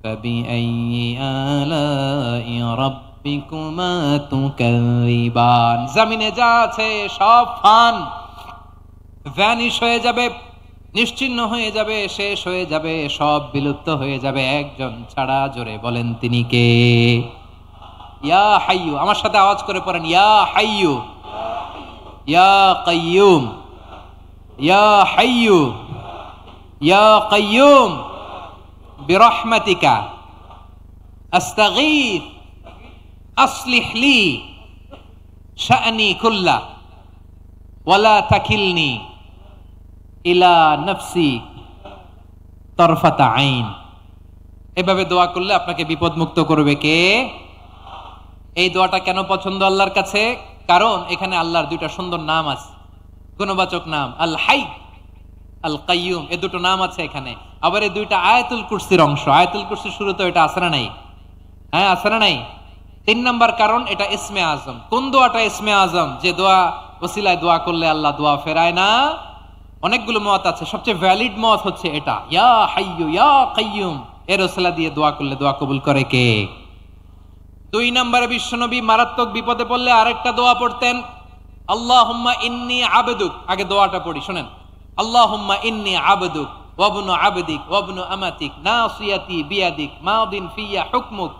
A: ফাবিআইয়ি আলাই রাব্বিকুমা তুকাযিবান। জমিনে যা আছে সব ফান, ভ্যানিশ হয়ে যাবে, নিশ্চিহ্ন হয়ে যাবে, শেষ হয়ে যাবে, সব বিলুপ্ত হয়ে যাবে, একজন ছাড়া। জোরে বলেন তিনি কে? ইয়া হাইয়ু। আমার সাথে আওয়াজ করে পড়েন ইয়া হাইয়ু ইয়া কাইয়ুম ইয়া হাইয়ু ইয়া কাইয়ুম বিরহমাতিকা আস্তাগীথ আসলিহ লি শা'নি কুল্লাহ ওয়ালা তাকিলনি ইলা নাফসি তারফাতা আইন। এভাবে দোয়া করলে আপনাকে বিপদ মুক্ত করবে কে? এই দোয়াটা কেন পছন্দ আল্লাহর কাছে? কারণ এখানে আল্লাহর দুইটা সুন্দর নাম আছে, গুণবাচক নাম, আল হাই, আল কাইয়ুম। এই দুটো নাম আছে এখানে। আবার এই দুইটা আয়াতুল কুরসির অংশ। আয়াতুল কুরসির শুরুতে এটা আছে না নাই? হ্যাঁ, আছে না নাই? 3 নাম্বার কারণ, এটা ইসমে আজম। কোন দোয়াটা ইসমে আজম? যে দোয়া ওসিলায় দোয়া করলে আল্লাহ দোয়া ফেরায় না। অনেকগুলো মত আছে, সবচেয়ে ভ্যালিড মত হচ্ছে এটা, ইয়া হাইয়ু ইয়া কাইয়ুম। এর ওসিলা দিয়ে দোয়া করলে দোয়া কবুল করে কে? 2 নম্বরে বিশ্বনবী মারাত্মক বিপদে পড়লে আরেকটা দোয়া পড়তেন, আল্লাহুম্মা ইন্নী আবদুক। আগে দোয়াটা পড়ি, শুনেন। আল্লাহুম্মা ইন্নী আবদুক ওয়া ইবনু আবদিক ওয়া ইবনু আমাতিক নাসিয়াতি বিয়াদিক মাদিন ফিয়া হুকমুক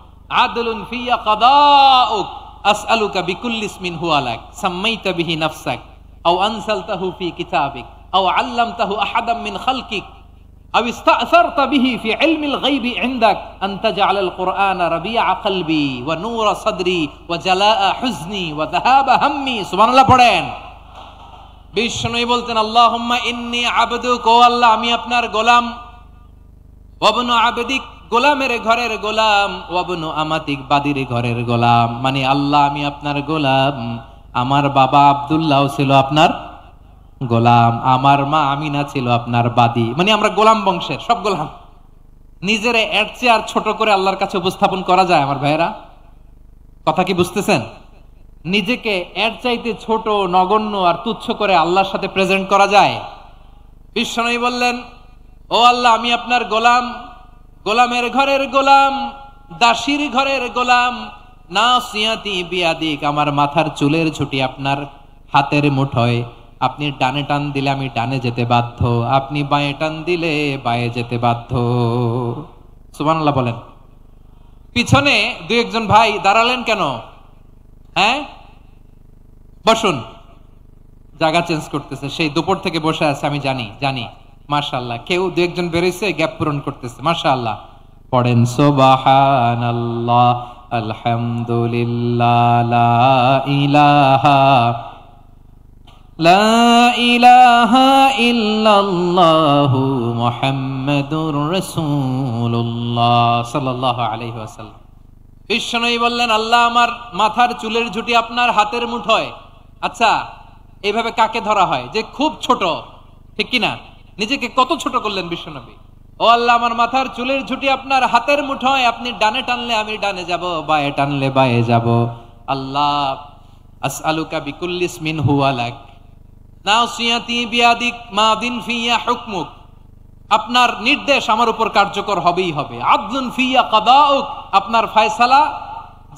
A: আদলুন ফিয়া কাদাউক আসআলুকা বিকুল্লি ইসমিন হুয়া লাক সাম্মাইতা বিহি নাফসাক আও আনসালতাহু ফি কিতাবিক আও আল্লামতাহু আহাদাম মিন খালকিক أو استأثرت به في علم الغيب عندك أن تجعل القرآن ربيع قلبي ونور صدري وجلاء حزني وذهاب همي। سبحان الله পড়েন। বিষ্ণু বলতেন আল্লাহুম্মা ইন্নী আবদুক, ও আল্লাহ আমি আপনার গোলাম, ওয়াবনু আবদিক, গোলামের ঘরের গোলাম, ওয়াবনু আমাতিক, বাদির ঘরের গোলাম। মানে আল্লাহ আমি আপনার গোলাম। আমার বাবা আব্দুল্লাহ ছিল আপনার গোলাম, আমার মা আমিনা ছিল আপনার বাদী। মানে আমরা গোলাম বংশের, সব গোলাম। নিজেরে এর চেয়ে আর ছোট করে আল্লাহর কাছে উপস্থাপন করা যায় আমার ভাইয়েরা? কথা কি বুঝতেছেন? নিজেকে এর চাইতে ছোট, নগণ্য আর তুচ্ছ করে আল্লাহর সাথে প্রেজেন্ট করা যায়? বিশ্বনবী বললেন ও আল্লাহ আমি আপনার গোলাম, গোলামের ঘরের গোলাম, দাসীর ঘরের গোলাম। নাসিয়াতি বিয়াদিক, আমার মাথার চুলের ঝুঁটি আপনার হাতের মুঠোয়। আপনি ডানে টান দিলে আমি ডানে যেতে বাধ্য, আপনি বাঁয়ে টান দিলে বাঁয়ে যেতে বাধ্য। সুবহানাল্লাহ বলেন। পিছনে 2-1 ভাই দাঁড়ালেন কেন? হ্যাঁ, বসুন। জায়গা চেঞ্জ করতেছে, সেই দুপুর থেকে বসে আছে, আমি জানি। মাশাআল্লাহ। কেউ 2-1 বেরোইছে, গ্যাপ পূরণ করতেছে। মাশাআল্লাহ। পড়েন সুবহানাল্লাহ, আলহামদুলিল্লাহ, লা ইলাহা লা ইলাহা ইল্লাল্লাহু মুহাম্মাদুর রাসূলুল্লাহ সাল্লাল্লাহু আলাইহি ওয়াসাল্লাম। বিশ্বনবী বললেন, আল্লাহ আমার মাথার চুলের ঝুঁটি আপনার হাতের মুঠোয়। আচ্ছা, এইভাবে কাকে ধরা হয়? যে খুব ছোট, ঠিক কিনা? নিজেকে কত ছোট করলেন বিশ্বনবী। ও আল্লাহ, আমার মাথার চুলের ঝুঁটি আপনার হাতের মুঠোয়, আপনি ডানে টানলে আমি ডানে যাব, বায়ে টানলে বায়ে যাব। আল্লাহ, আসআলুকা বিকুল্লি ইসমিন হুয়া লাক নাসিয়াতি বিয়াদিক মাদিন ফিয়া হুকমুক। আপনার নির্দেশ আমার উপর কার্যকর হবেই হবে। আদলুন ফিয়া কাদাউক, আপনার ফয়সালা,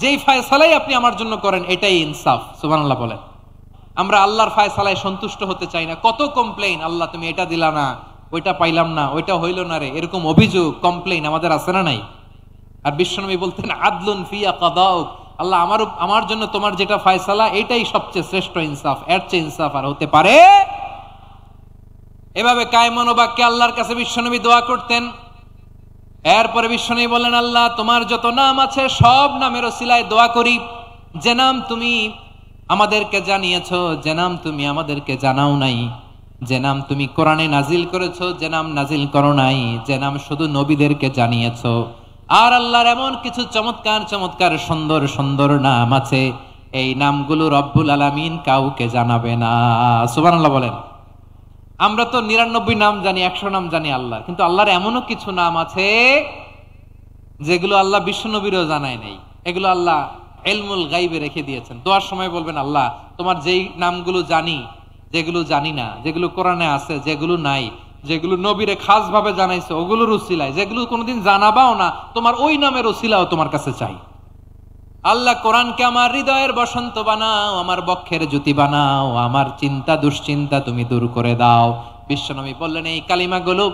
A: যেই ফয়সালাই আপনি আমার জন্য করেন এটাই ইনসাফ। সুবহানাল্লাহ বলেন। আমরা আল্লাহর ফয়সালায় সন্তুষ্ট হতে চাই না। কত কমপ্লেইন, আল্লাহ তুমি এটা দিলা না, ওইটা পাইলাম না, ওইটা হইল না রে, এরকম অভিযোগ কমপ্লেইন আমাদের আছে না নাই? আর বিশ্বনবী বলতেন, আদলুন ফিয়া কাদাউক, আল্লাহ আমার জন্য তোমার যেটা ফয়সালা এটাই সবচেয়ে শ্রেষ্ঠ ইনসাফ, এর চেয়ে ইনসাফ আর হতে পারে? এভাবে কায়মান বাক্যে আল্লাহর কাছে বিশ্বনবী দোয়া করতেন। এরপরে বিশ্বনবী বললেন, আল্লাহ তোমার যত নাম আছে সব নামের ওসিলায় দোয়া করি, যে নাম তুমি আমাদেরকে জানিয়েছো, যে নাম তুমি আমাদেরকে জানাও নাই, যে নাম তুমি কোরআনে নাজিল করেছো, যে নাম নাজিল করো নাই, যে নাম শুধু নবীদেরকে জানিয়েছো। আর আল্লাহর এমন কিছু চমৎকার চমৎকার সুন্দর সুন্দর নাম আছে, এই নামগুলো রব্বুল আলামিন কাউকে জানাবে না। সুবহানাল্লাহ বলেন। আমরা তো 99 নাম জানি, 100 নাম জানি আল্লাহ, কিন্তু আল্লাহর এমনও কিছু নাম আছে যেগুলো আল্লাহ বিশ্বনবীরও জানায় নাই। এগুলো আল্লাহ ইলমুল গায়বে রেখে দিয়েছেন। দোয়ার সময় বলবেন, আল্লাহ তোমার যেই নামগুলো জানি, যেগুলো জানি না, যেগুলো কোরআনে আছে, যেগুলো নাই, যেগুলো নবীরে খাস ভাবে জানাইছে ওগুলোর উসিলায়, যেগুলো কোনোদিন জানাবাও না, তোমার ওই নামের উসিলাও তোমার কাছে চাই। আল্লাহ কোরআনকে আমার হৃদয়ের বসন্ত বানাও, আমার বক্ষের জ্যোতি বানাও, আমার চিন্তা দুশ্চিন্তা তুমি দূর করে দাও। বিশ্বনবী বললেন, এই কালিমাগুলো,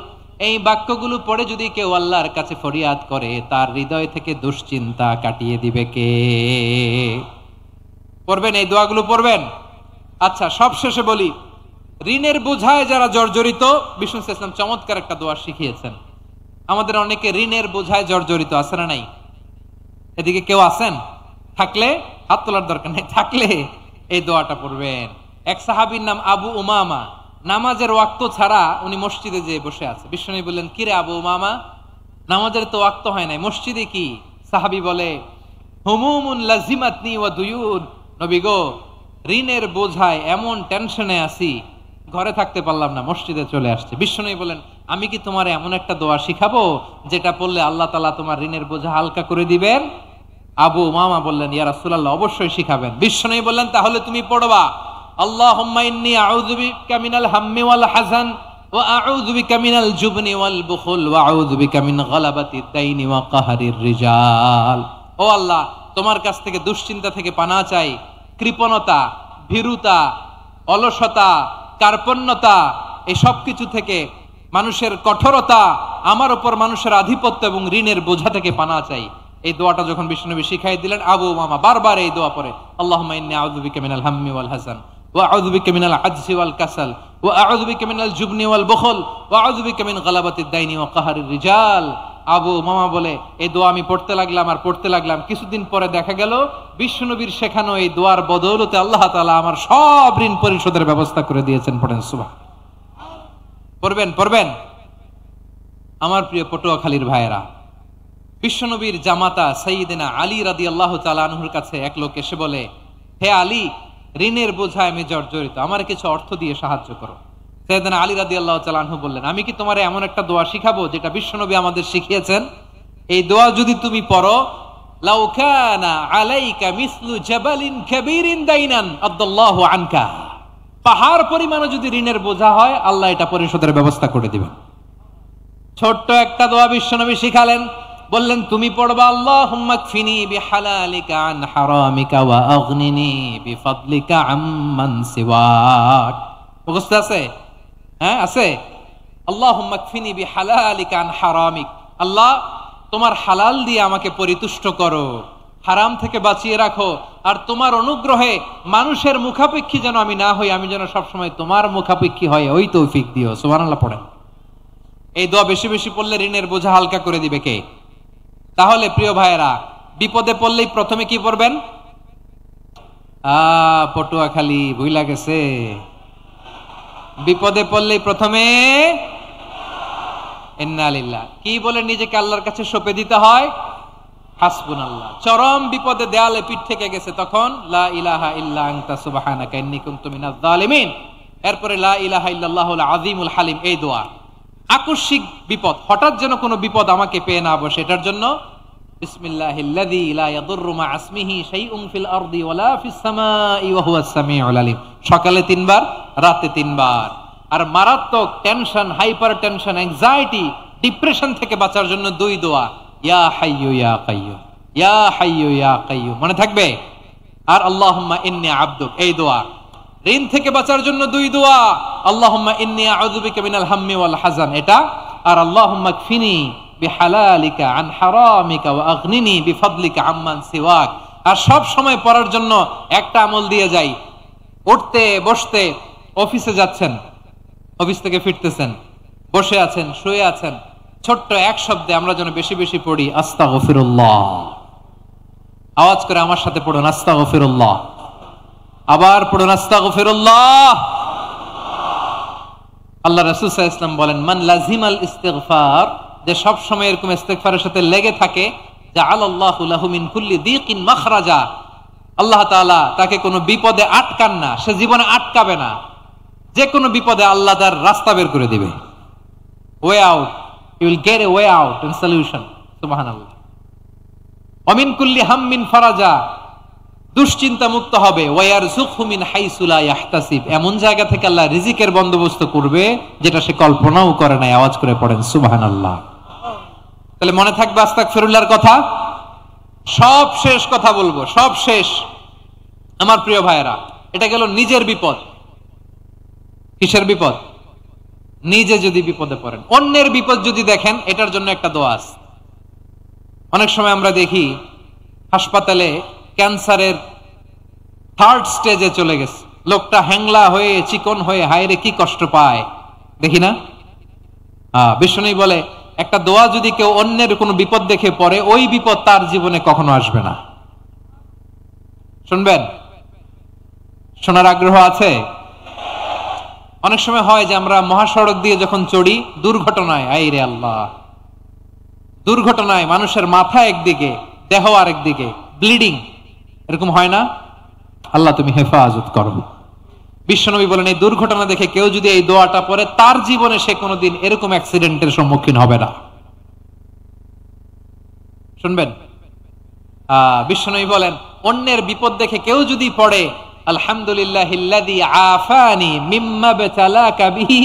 A: এই বাক্যগুলো পড়ে যদি কেউ আল্লাহর কাছে ফরিয়াদ করে, তার হৃদয় থেকে দুশ্চিন্তা কাটিয়ে দিবে কে? পড়বেন, এই দোয়াগুলো পড়বেন। আচ্ছা, সবশেষে বলি, ঋণের বোঝায় যারা জর্জরিত, বিষ্ণু ইসলাম চমৎকার একটা দোয়া শিখিয়েছেন। আমাদের অনেকে ঋণের বোঝায় জর্জরিত, আছে না নাই? এদিকে কেউ আছেন? থাকলে হাত তোলার দরকার নেই, থাকলে এই দোয়াটা পড়বেন। এক সাহাবীর নাম আবু উমামা, নামাজের ওয়াক্ত ছাড়া উনি মসজিদে যেয়ে বসে আছে। বিশ্বনবী বললেন, কিরে আবু উমামা, নামাজের তো ওয়াক্ত হয় নাই, মসজিদে কি? সাহাবী বলে, হুমুমুন লাজিমাতনি ওয়া দুয়ুন। নবী গো, ঋণের বোঝায় এমন টেনশনে আছি, ঘরে থাকতে পারলাম না, মসজিদে চলে আসছে। বিশ্বনবী বলেন, আমি কি তোমার এমন একটা দোয়া শিখাবো যেটা পড়লে আল্লাহ তাআলা তোমার ঋণের বোঝা হালকা করে দিবেন? আবু উমামা বললেন, ইয়া রাসূলুল্লাহ, অবশ্যই শিখাবেন। বিশ্বনবী বললেন, তাহলে তুমি পড়বা, আল্লাহুম্মা ইন্নী আউযু বিকা মিনাল হাম্মি ওয়াল হাযান ওয়া আউযু বিকা মিনাল জুবনি ওয়াল বুখল ওয়া আউযু বিকা মিন গালাবাতিদ দাইনি ওয়া কাহরির রিজাল। ও আল্লাহ, তোমার কাছ থেকে দুশ্চিন্তা থেকে পানাহ চাই, কৃপণতা, ভীরুতা, অলসতা, কার্পণ্যতা, এই সব কিছু থেকে, মানুষের কঠোরতা, আমার উপর মানুষের আধিপত্য এবং ঋণের বোঝা থেকে পানাহ চাই। এই দোয়াটা যখন বিশ্বনবী শিখাই দিলেন, আবু উমামা বারবার এই দোয়া পড়ে, আল্লাহুম্মা ইন্নী আউযু বিকা মিনাল হাম্মি ওয়াল হাযান ওয়া আউযু বিকা মিনাল আজজি ওয়াল কাসাল ওয়া আউযু বিকা মিনাল জুবনি ওয়াল বুখল ওয়া আউযু বিকা মিন গালাবাতিদ দাইনি ওয়া কাহরির রিজাল। আবু উমামা বলে, এই দোয়া আমি পড়তে লাগলাম আর পড়তে লাগলাম, কিছুদিন পরে দেখা গেল বিশ্বনবীর শেখানো এই দোয়ার বদৌলতে আল্লাহ তাআলা আমার সব ঋণ পরিশোধের ব্যবস্থা করে দিয়েছেন। পড়েন সুবহানাল্লাহ। পড়বেন পড়বেন। আমার প্রিয় পটুয়াখালীর ভাইয়েরা, বিশ্বনবীর জামাতা সাইয়্যিদিনা আলী রাদিয়াল্লাহু তাআলা আনহুর কাছে এক লোক এসে বলে, হে আলী, ঋণের বোঝায় আমি জর্জরিত, আমার কিছু অর্থ দিয়ে সাহায্য করো। সাইয়্যিদিনা আলী রাদিয়াল্লাহু তাআলা আনহু বললেন, আমি কি তোমারে এমন একটা দোয়া শিখাবো যেটা বিশ্বনবী আমাদের শিখিয়েছেন? এই দোয়া যদি তুমি পড়ো, লাউ কানা আলাইকা মিসলু জাবালিন কাবীরিন দাইনান আদাল্লাহু আনকা, পাহাড় পরিমাণও যদি ঋণের বোঝা হয়, আল্লাহ এটা পরিশোধের ব্যবস্থা করে দিবেন। ছোট্ট একটা দোয়া বিশ্বনবী শিখালেন, বললেন তুমি পড়বা, আল্লাহুম্মা কফিনি বিহালালিকা আন হারামিকা ওয়া আগনিনি বিফাদলিকা আম্মান সিওয়াক। মুখস্থ আছে? হ্যাঁ, আছে। আল্লাহুম্মা কফিনি বিহালালিকা আন হারামিক, আল্লাহ তোমার হালাল দিয়ে আমাকে পরিতুষ্ট করো, হারাম থেকে বাঁচিয়ে রাখো, আর তোমার অনুগ্রহে মানুষের মুখাপেক্ষী যেন আমি না হই, আমি যেন সবসময় তোমার মুখাপেক্ষী হয়, ওই তৌফিক দিও। সুবহানাল্লাহ পড়েন। এই দোয়া বেশি বেশি পড়লে ঋণের বোঝা হালকা করে দিবে কে? তাহলে প্রিয় ভাইয়েরা, বিপদে পড়লেই প্রথমে কি পড়বেন? পটুয়াখালী ভুইলা গেছে। বিপদে পড়লেই প্রথমে ইন্না লিল্লাহ কি বলে নিজেকে আল্লাহর কাছে সঁপে দিতে হয়? হাসবুনাল্লাহ। চরম বিপদে দেয়ালে পিঠ থেকে গেছে, তখন লা ইলাহা ইল্লা আনতা সুবহানাকা ইন্নী কুনতু মিনাজ জালিমিন। এরপরে লা ইলাহা ইল্লাল্লাহুল আযীমুল হালিম, এই দোয়া। আকস্মিক বিপদ, হঠাৎ যেন কোনো বিপদ আমাকে পেয়ে না বসে, এটার জন্য বিসমিল্লাহিল্লাযী লা ইয়াদুররু মা ইসমিহি শাইউন ফিল আরদি ওয়ালা ফিস সামাই ওয়া হুয়াস সামিউল আলিম। সকালে 3 বার, রাতে 3 বার। আর মারাত্মক tension, hyper tension, anxiety, depression থেকে বাঁচার জন্য 2 দোয়া, ইয়া হাইয়্যু ইয়া কাইয়্যুম, ইয়া হাইয়্যু ইয়া কাইয়্যুম, মনে থাকবে? আর আল্লাহুম্মা ইন্নী আবদুক, এই দোয়া। ঋণ থেকে বাঁচার জন্য 2 দোয়া, আল্লাহুম্মা ইন্নী আউযু বিকা মিনাল হাম্মি ওয়াল হাযান, এটা। আর আল্লাহুম্মা কফিনি বিহালালিকা আন হারামিকা ওয়া আগনিনি বিফাদলিকা আম্মান সিওয়াক। আর সব সময় পড়ার জন্য একটা আমল দিয়ে যাই, উঠতে বসতে, অফিসে যাচ্ছেন, অফিস থেকে ফিরতেছেন, বসে আছেন, শুয়ে আছেন, ছোট্ট এক শব্দে আমরা যেন বেশি বেশি পড়ি আস্তাগফিরুল্লাহ। আওয়াজ করে আমার সাথে পড়ুন আস্তাগফিরুল্লাহ। আবার পড়ুন আস্তাগফিরুল্লাহ। আল্লাহ রাসূল সাল্লাল্লাহু আলাইহি ওয়াসাল্লাম বলেন, মান লাজিমাল ইস্তিগফার, যে সব সময় এরকম ইস্তিগফারের সাথে লেগে থাকে, জাআলাল্লাহু লাহু মিন কুল্লি দীকিন মাখরাজা, আল্লাহ তাআলা তাকে কোনো বিপদে আটকান না, সে জীবনে আটকাবে না। যে কোনো বিপদে আল্লাহ তার রাস্তা বের করে দিবে, way out, you will get a way out and solution, সুবহানাল্লাহ। ওয়া মিন কুল্লি হাম্মিন ফারাজা, দুশ্চিন্তা মুক্ত হবে, ওয়া ইয়ারযুকহু মিন হাইসু লা ইয়াহতাসিব, এমন জায়গা থেকে আল্লাহ রিজিকের বন্দোবস্ত করবে যেটা সে কল্পনাও করে নাই। আওয়াজ করে পড়েন সুবহানাল্লাহ। তাহলে মনে থাকবে আস্তাগফিরুল্লাহর কথা। সব শেষ কথা বলবো, সব শেষ আমার প্রিয় ভাইয়েরা। এটা গেল নিজের বিপদ। কিসের বিপদ? নিজে যদি বিপদে পড়েন। অন্যের বিপদ যদি দেখেন, এটার জন্য একটা দোয়া আছে। অনেক সময় আমরা দেখি হাসপাতালে ক্যান্সারের 3rd স্টেজে চলে গেছে, লোকটা হ্যাংলা হয়ে, চিকন হয়ে, হায়রে কি কষ্ট পায়, দেখি না? বিষ্ণু বলে, একটা দোয়া যদি কেউ অন্যের কোনো বিপদ দেখে পড়ে, ওই বিপদ তার জীবনে কখনো আসবে না। শুনবেন? শোনার আগ্রহ আছে? অনেক সময় হয় যে আমরা মহাসড়ক দিয়ে যখন চড়ি, দুর্ঘটনায়, আইরে আল্লাহ, দুর্ঘটনায় মানুষের মাথা একদিকে, দেহ আরেকদিকে, ব্লিডিং, এরকম হয় না? আল্লাহ তুমি হেফাজত করো। বিশ্বনবী বলেন, এই দুর্ঘটনা দেখে কেউ যদি এই দোয়াটা পড়ে, তার জীবনে সে কোনোদিন এরকম অ্যাক্সিডেন্টের সম্মুখীন হবে না। শুনবেন? বিশ্বনবী বলেন, অন্যের বিপদ দেখে কেউ যদি পড়ে, আলহামদুলিল্লাহিল্লাযী আফানি মিম্মা বতালাকা বিহি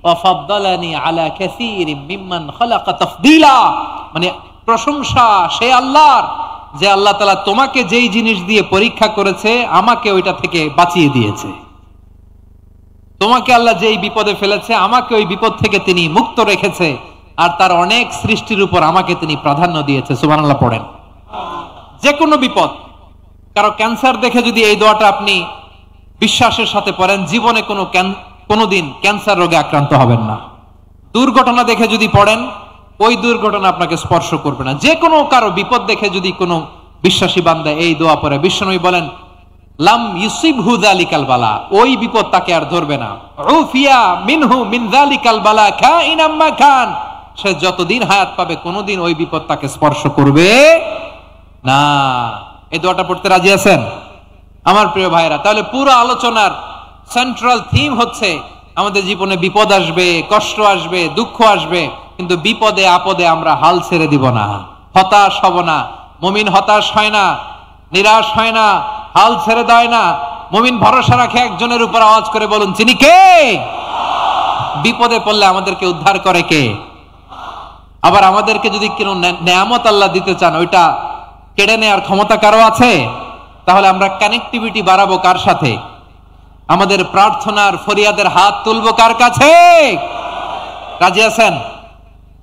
A: ওয়া ফাদ্দালানি আলা কাসীরিম মিম্মান খালাকা তাফদীলা, মানে প্রশংসা সে আল্লাহর, যে আল্লাহ তাআলা তোমাকে যেই জিনিস দিয়ে পরীক্ষা করেছে, আমাকে ওইটা থেকে বাঁচিয়ে দিয়েছে। তোমাকে আল্লাহ যেই বিপদে ফেলেছে, আমাকে ওই বিপদ থেকে তিনি মুক্ত রেখেছে, আর তার অনেক সৃষ্টির উপর আমাকে তিনি প্রাধান্য দিয়েছে। সুবহানাল্লাহ পড়েন। যে কোনো বিপদ, কারো ক্যান্সার দেখে যদি এই দোয়াটা আপনি বিশ্বাসের সাথে পড়েন, জীবনে কোনোদিন ক্যান্সার রোগে আক্রান্ত হবেন না। দুর্ঘটনা দেখে যদি পড়েন, ওই দুর্ঘটনা আপনাকে স্পর্শ করবে না। যে কোনো কারো বিপদ দেখে যদি কোনো বিশ্বাসী বান্দা এই দোয়া পড়ে, বিশ্বনবী বলেন, লাম ইউসিবহু যালিকাল বালা, ওই বিপদ তাকে আর ধরবে না। উফিয়া মিনহু মিন যালিকাল বালা কাইনাম মা কান, সে যতদিন হায়াত পাবে কোনোদিন ওই বিপদ তাকে স্পর্শ করবে না। এই দোয়াটা পড়তে রাজি আছেন আমার প্রিয় ভাইরা? তাহলে পুরো আলোচনার সেন্ট্রাল থিম হচ্ছে, আমাদের জীবনে বিপদ আসবে, কষ্ট আসবে, দুঃখ আসবে, কিন্তু বিপদে আপদে আমরা হাল ছেড়ে দিব না, হতাশ হব না। মুমিন হতাশ হয় না, নিরাশ হয় না, হাল ছেড়ে দেয় না। মুমিন ভরসা রাখে একজনের উপর। আওয়াজ করে বলুন, তিনি কে? বিপদে পড়লে আমাদেরকে উদ্ধার করে কে? আবার আমাদেরকে যদি কোনো নেয়ামত আল্লাহ দিতে চান, ওইটা কেড়ে নেওয়ার ক্ষমতা কারো আছে? তাহলে আমরা কানেক্টিভিটি বাড়াবো কার সাথে? আমাদের প্রার্থনার ফরিয়াদের হাত তুলবো কার কাছে? রাজি আছেন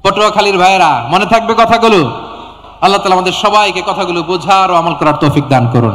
A: পটুয়াখালীর ভাইয়েরা? মনে থাকবে কথাগুলো? আল্লাহ তাআলা আমাদের সবাইকে কথাগুলো বোঝার ও আমল করার তৌফিক দান করুন।